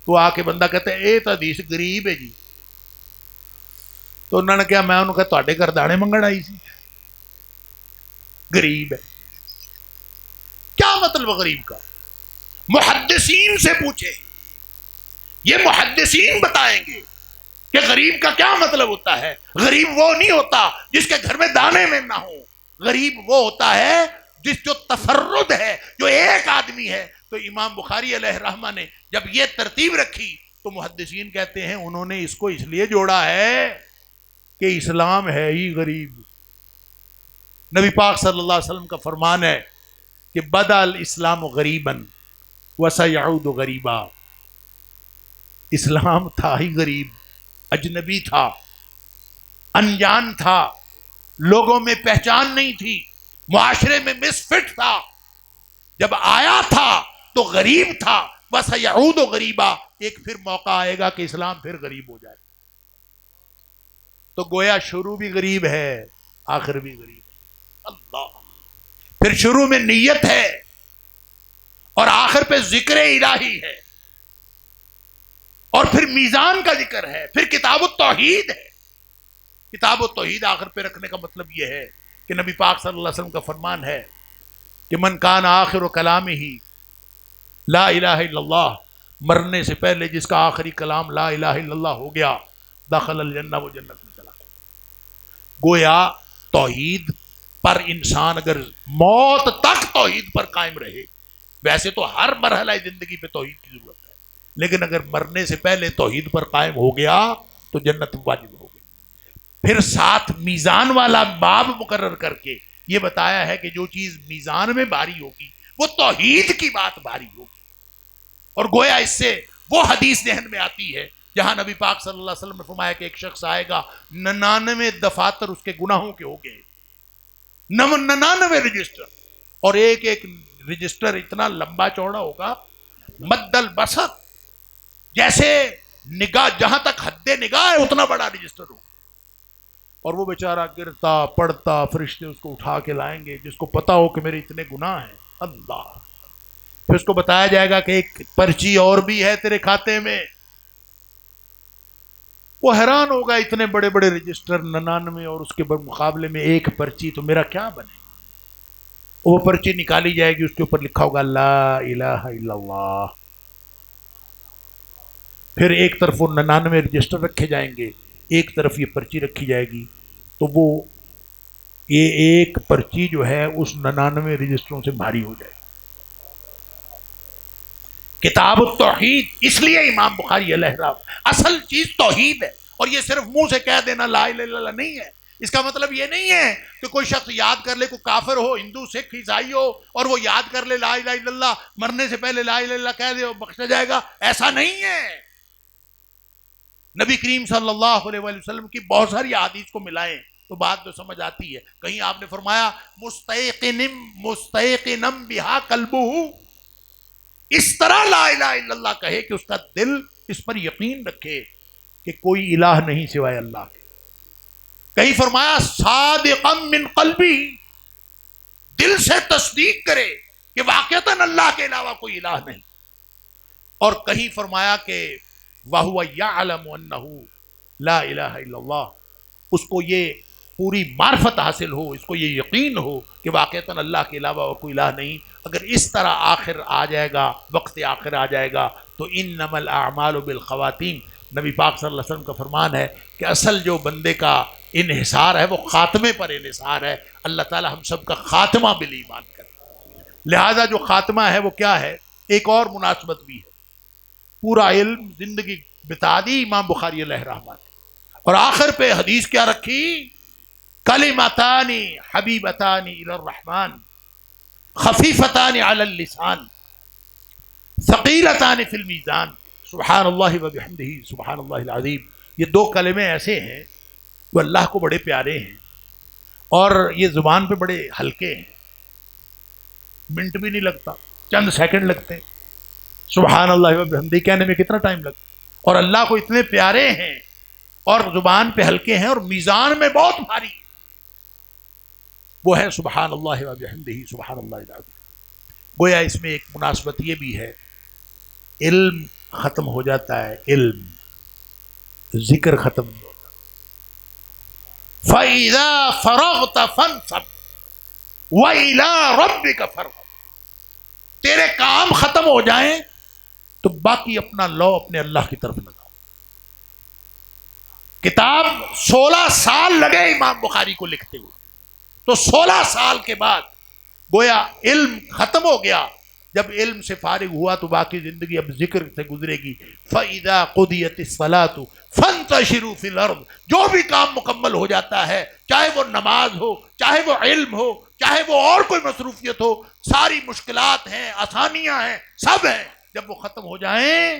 تو آ کے بندہ کہتا ہے اے تو حدیث غریب ہے جی، تو انہوں نے کہا، میں انہوں نے کہا تواڈے گھر دانے منگن آئی سی، غریب ہے۔ کیا مطلب غریب کا؟ محدثین سے پوچھیں، یہ محدثین بتائیں گے کہ غریب کا کیا مطلب ہوتا ہے۔ غریب وہ نہیں ہوتا جس کے گھر میں دانے میں نہ ہو، غریب وہ ہوتا ہے جس جو تفرد ہے، جو ایک آدمی ہے۔ تو امام بخاری علیہ رحمہ نے جب یہ ترتیب رکھی تو محدثین کہتے ہیں انہوں نے اس کو اس لیے جوڑا ہے کہ اسلام ہے ہی غریب۔ نبی پاک صلی اللہ علیہ وسلم کا فرمان ہے کہ بدأ الاسلام غریباً وسیعود غریبا، اسلام تھا ہی غریب، اجنبی تھا، انجان تھا، لوگوں میں پہچان نہیں تھی، معاشرے میں مسفٹ تھا، جب آیا تھا تو غریب تھا، بس یعود و غریبا، ایک پھر موقع آئے گا کہ اسلام پھر غریب ہو جائے. تو گویا شروع بھی غریب ہے، آخر بھی غریب ہے. اللہ. پھر شروع میں نیت ہے اور آخر پہ ذکر الہی ہے، اور پھر میزان کا ذکر ہے، پھر کتاب التوحید ہے. کتاب التوحید آخر پہ رکھنے کا مطلب یہ ہے کہ نبی پاک صلی اللہ علیہ وسلم کا فرمان ہے کہ من کان آخر کلامہ لا الہ الا اللہ، مرنے سے پہلے جس کا آخری کلام لا الہ الا اللہ ہو گیا، دخل الجنہ، وہ جنت میں چلا گیا. گویا توحید پر انسان اگر موت تک توحید پر قائم رہے، ویسے تو ہر مرحلہ زندگی پہ توحید کی ضرورت ہے، لیکن اگر مرنے سے پہلے توحید پر قائم ہو گیا تو جنت واجب ہو گئی. پھر ساتھ میزان والا باب مقرر کر کے یہ بتایا ہے کہ جو چیز میزان میں بھاری ہوگی وہ توحید کی بات بھاری ہوگی. اور گویا اس سے وہ حدیث ذہن میں آتی ہے جہاں نبی پاک صلی اللہ علیہ وسلم نے فرمایا کہ ایک شخص آئے گا 99 دفاتر اس کے گناہوں کے ہو گئے، 99 رجسٹر، اور ایک ایک رجسٹر اتنا لمبا چوڑا ہوگا مد البصر، جیسے نگاہ جہاں تک حد نگاہ ہے اتنا بڑا رجسٹر ہوگا. اور وہ بیچارہ گرتا پڑتا، فرشتے اس کو اٹھا کے لائیں گے، جس کو پتا ہو کہ میرے اتنے گناہ ہیں. اللہ. پھر اس کو بتایا جائے گا کہ ایک پرچی اور بھی ہے تیرے کھاتے میں. وہ حیران ہوگا، اتنے بڑے بڑے رجسٹر 99 اور اس کے مقابلے میں ایک پرچی، تو میرا کیا بنے. وہ پرچی نکالی جائے گی، اس کے اوپر لکھا ہوگا لا الہ الا اللہ. پھر ایک طرف وہ 99 رجسٹر رکھے جائیں گے، ایک طرف یہ پرچی رکھی جائے گی، تو وہ یہ ایک پرچی جو ہے اس 99 رجسٹروں سے بھاری ہو جائے گی. کتاب التوحید، اس لیے امام بخاری علیہ الرحمہ، اصل چیز توحید ہے. اور یہ صرف منہ سے کہہ دینا لا الہ الا اللہ نہیں ہے. اس کا مطلب یہ نہیں ہے کہ کوئی شخص یاد کر لے، کوئی کافر ہو، ہندو سکھ عیسائی ہو، اور وہ یاد کر لے لا الہ الا اللہ، مرنے سے پہلے لا الہ الا اللہ کہہ دے اور بخشا جائے گا. ایسا نہیں ہے. نبی کریم صلی اللہ علیہ وآلہ وسلم کی بہت ساری احادیث کو ملائیں تو بات تو سمجھ آتی ہے. کہیں آپ نے فرمایا مستيقنم بہا قلبہ، اس طرح لا الہ الا اللہ کہے کہ اس کا دل اس پر یقین رکھے کہ کوئی الہ نہیں سوائے اللہ کے. کہیں فرمایا صادقا من قلبی، دل سے تصدیق کرے کہ واقعتاً اللہ کے علاوہ کوئی الہ نہیں. اور کہیں فرمایا کہ وَهُوَ يَعْلَمُ أَنَّهُ لَا إِلَهَ إِلَّا اللَّهُ، اس کو یہ پوری معرفت حاصل ہو، اس کو یہ یقین ہو کہ واقعتاً اللہ کے علاوہ اور کوئی الہ نہیں. اگر اس طرح آخر آ جائے گا، وقت آخر آ جائے گا، تو انما الاعمال بالخواتیم، نبی پاک صلی اللہ علیہ وسلم کا فرمان ہے کہ اصل جو بندے کا انحصار ہے وہ خاتمے پر انحصار ہے. اللہ تعالی ہم سب کا خاتمہ بالایمان کرے. لہذا جو خاتمہ ہے وہ کیا ہے؟ ایک اور مناسبت بھی ہے. پورا علم زندگی بتا دی امام بخاری علیہ رحمہ، اور آخر پہ حدیث کیا رکھی؟ کلمتان حبیبتان الی الرحمن خفیفتان علی اللسان ثقیلتان فی المیزان سبحان اللہ وبحمدہ سبحان اللہ العظیم. یہ دو کلمے ایسے ہیں وہ اللہ کو بڑے پیارے ہیں اور یہ زبان پہ بڑے ہلکے ہیں، منٹ بھی نہیں لگتا، چند سیکنڈ لگتے ہیں. سبحان اللہ وبحمدہ کہنے میں کتنا ٹائم لگتا، اور اللہ کو اتنے پیارے ہیں اور زبان پہ ہلکے ہیں اور میزان میں بہت بھاری ہیں. وہ ہے سبحان اللہ وبحمدہ سبحان اللہ العظیم. گویا اس میں ایک مناسبت یہ بھی ہے، علم ختم ہو جاتا ہے، علم، ذکر ختم نہیں ہوتا. فَإِذَا فَرَغْتَ فَانْصَبْ وَإِلَىٰ رَبِّكَ فَارْغَب، تیرے کام ختم ہو جائیں تو باقی اپنا لو اپنے اللہ کی طرف لگاؤ. کتاب 16 سال لگے امام بخاری کو لکھتے ہوئے، تو 16 سال کے بعد گویا علم ختم ہو گیا. جب علم سے فارغ ہوا تو باقی زندگی اب ذکر سے گزرے گی. فَإِذَا قُضِيَتِ الصَّلَاةُ فَانْتَشِرُوا فِي الْأَرْضِ، جو بھی کام مکمل ہو جاتا ہے، چاہے وہ نماز ہو، چاہے وہ علم ہو، چاہے وہ اور کوئی مصروفیت ہو، ساری مشکلات ہیں، آسانیاں ہیں، سب ہیں، جب وہ ختم ہو جائیں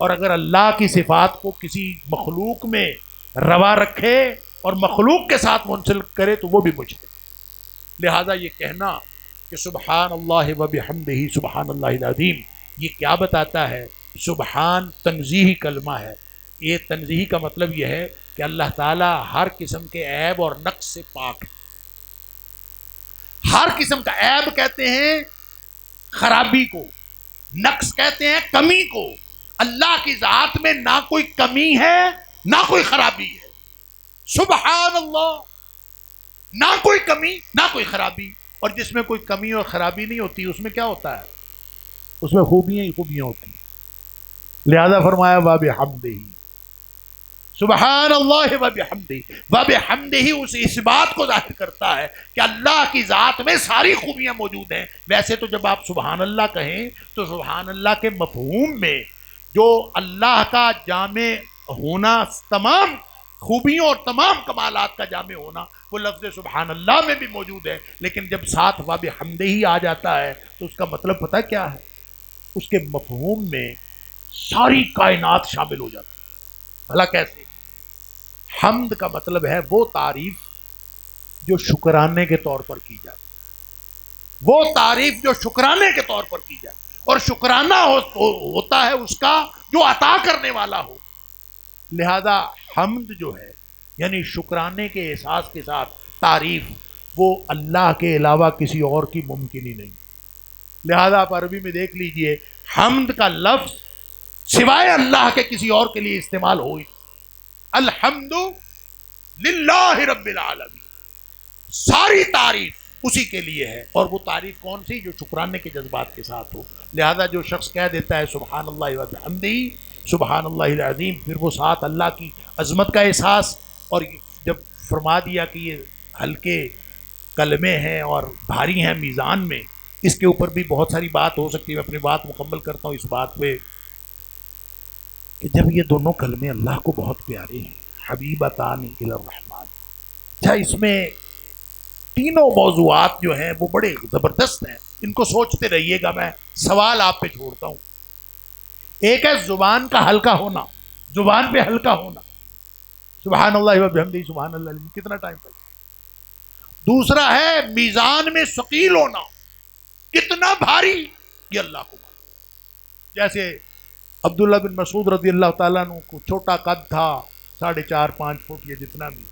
اور اگر اللہ کی صفات کو کسی مخلوق میں روا رکھے اور مخلوق کے ساتھ منسلک کرے تو وہ بھی مشرک۔ لہذا یہ کہنا کہ سبحان اللہ و بحمدہ سبحان اللہ العظیم، یہ کیا بتاتا ہے؟ سبحان تنزیہی کلمہ ہے۔ یہ تنزیہی کا مطلب یہ ہے کہ اللہ تعالیٰ ہر قسم کے عیب اور نقص سے پاک ہے۔ ہر قسم کا عیب کہتے ہیں خرابی کو، نقص کہتے ہیں کمی کو۔ اللہ کی ذات میں نہ کوئی کمی ہے نہ کوئی خرابی ہے۔ سبحان اللہ، نہ کوئی کمی نہ کوئی خرابی۔ اور جس میں کوئی کمی اور خرابی نہیں ہوتی اس میں کیا ہوتا ہے؟ اس میں خوبیاں ہی خوبیاں ہوتی ہیں۔ لہذا فرمایا وَبِحَمْدِهِ، سبحان اللہ وَبِحَمْدِهِ۔ وَبِحَمْدِهِ اس بات کو ظاہر کرتا ہے کہ اللہ کی ذات میں ساری خوبیاں موجود ہیں۔ ویسے تو جب آپ سبحان اللہ کہیں تو سبحان اللہ کے مفہوم میں جو اللہ کا جامع ہونا، تمام خوبیوں اور تمام کمالات کا جامع ہونا، وہ لفظ سبحان اللہ میں بھی موجود ہے، لیکن جب ساتھ وَبِحَمْدِهِ آ جاتا ہے تو اس کا مطلب پتہ کیا ہے؟ اس کے مفہوم میں ساری کائنات شامل ہو جاتی ہے۔ بھلا کیسے؟ حمد کا مطلب ہے وہ تعریف جو شکرانے کے طور پر کی جائے، وہ تعریف جو شکرانے کے طور پر کی جائے، اور شکرانہ ہوتا ہے اس کا جو عطا کرنے والا ہو۔ لہذا حمد جو ہے یعنی شکرانے کے احساس کے ساتھ تعریف، وہ اللہ کے علاوہ کسی اور کی ممکن ہی نہیں۔ لہذا آپ عربی میں دیکھ لیجئے، حمد کا لفظ سوائے اللہ کے کسی اور کے لیے استعمال ہوئی، الحمد للہ رب العالمین، ساری تعریف اسی کے لیے ہے۔ اور وہ تعریف کون سی؟ جو شکرانے کے جذبات کے ساتھ ہو۔ لہذا جو شخص کہہ دیتا ہے سبحان اللہ و بحمدہ سبحان اللہ العظیم، پھر وہ ساتھ اللہ کی عظمت کا احساس، اور جب فرما دیا کہ یہ ہلکے کلمے ہیں اور بھاری ہیں میزان میں، اس کے اوپر بھی بہت ساری بات ہو سکتی ہے۔ میں اپنی بات مکمل کرتا ہوں اس بات پہ کہ جب یہ دونوں کلمے اللہ کو بہت پیارے ہیں، حبیبتان الی الرحمن، اچھا اس میں تینوں موضوعات جو ہیں وہ بڑے زبردست ہیں، ان کو سوچتے رہیے گا۔ میں سوال آپ پہ چھوڑتا ہوں۔ ایک ہے زبان کا ہلکا ہونا، زبان پہ ہلکا ہونا، سبحان اللہ و بحمدہ سبحان اللہ العظیم، کتنا ٹائم لگتا ہے۔ دوسرا ہے میزان میں ثقیل ہونا، کتنا بھاری، یہ اللہ کو بھاری۔ جیسے عبداللہ بن مسعود رضی اللہ تعالیٰ عنہ کو چھوٹا قد تھا، 4.5-5 فٹ، یہ جتنا بھی،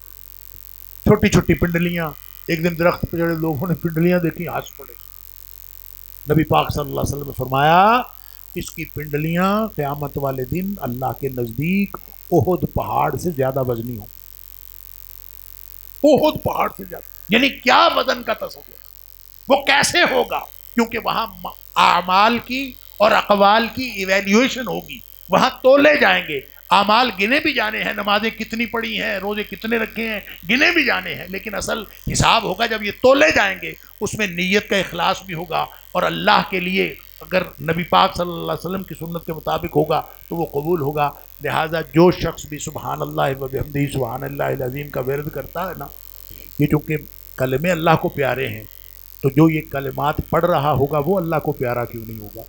چھوٹی چھوٹی پنڈلیاں۔ ایک دن درخت پہ چڑھے لوگوں نے پنڈلیاں دیکھی، ہنس پڑے۔ نبی پاک صلی اللہ علیہ وسلم نے فرمایا اس کی پنڈلیاں قیامت والے دن اللہ کے نزدیک احد پہاڑ سے زیادہ وزنی ہوں۔ احد پہاڑ سے زیادہ، یعنی کیا وزن کا تصور، وہ کیسے ہوگا؟ کیونکہ وہاں اعمال کی اور اقوال کی ایویلیویشن ہوگی، وہاں تولے جائیں گے۔ اعمال گنے بھی جانے ہیں، نمازیں کتنی پڑھی ہیں، روزے کتنے رکھے ہیں، گنے بھی جانے ہیں، لیکن اصل حساب ہوگا جب یہ تولے جائیں گے۔ اس میں نیت کا اخلاص بھی ہوگا، اور اللہ کے لیے اگر نبی پاک صلی اللہ علیہ وسلم کی سنت کے مطابق ہوگا تو وہ قبول ہوگا۔ لہٰذا جو شخص بھی سبحان اللہ و بحمدہ سبحان اللہ العظیم کا ورد کرتا ہے نا، یہ چونکہ کلمے اللہ کو پیارے ہیں، تو جو یہ کلمات پڑھ رہا ہوگا وہ اللہ کو پیارا کیوں نہیں ہوگا؟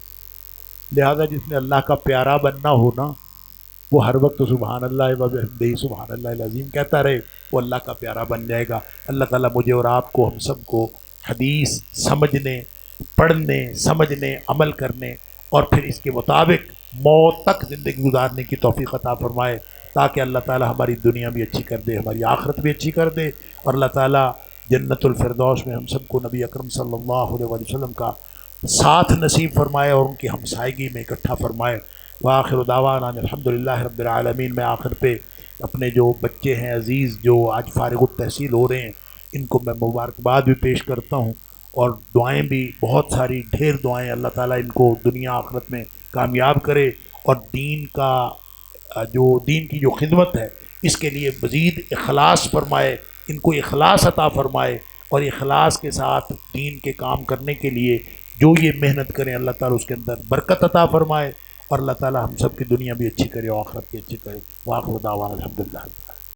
لہذا جس نے اللہ کا پیارا بننا ہونا، وہ ہر وقت سبحان اللہ و بحمدہ سبحان اللہ العظیم کہتا رہے، وہ اللہ کا پیارا بن جائے گا۔ اللہ تعالیٰ مجھے اور آپ کو، ہم سب کو حدیث سمجھنے، پڑھنے، سمجھنے، عمل کرنے، اور پھر اس کے مطابق موت تک زندگی گزارنے کی توفیق عطا فرمائے، تاکہ اللہ تعالیٰ ہماری دنیا بھی اچھی کر دے، ہماری آخرت بھی اچھی کر دے، اور اللہ تعالیٰ جنت الفردوس میں ہم سب کو نبی اکرم صلی اللہ علیہ وسلم کا ساتھ نصیب فرمائے اور ان کی ہمسائیگی میں اکٹھا فرمائے۔ وآخر دعوانا الحمدللہ رب العالمین۔ میں آخر پہ اپنے جو بچے ہیں عزیز جو آج فارغ التحصیل ہو رہے ہیں، ان کو میں مبارکباد بھی پیش کرتا ہوں، اور دعائیں بھی بہت ساری، ڈھیر دعائیں۔ اللہ تعالیٰ ان کو دنیا آخرت میں کامیاب کرے، اور دین کا دین کی جو خدمت ہے اس کے لیے مزید اخلاص فرمائے، ان کو اخلاص عطا فرمائے، اور اخلاص کے ساتھ دین کے کام کرنے کے لیے جو یہ محنت کریں اللہ تعالیٰ اس کے اندر برکت عطا فرمائے، اور اللہ تعالیٰ ہم سب کی دنیا بھی اچھی کرے اور آخرت بھی اچھی کرے۔ وآخر دعوانا الحمدللہ۔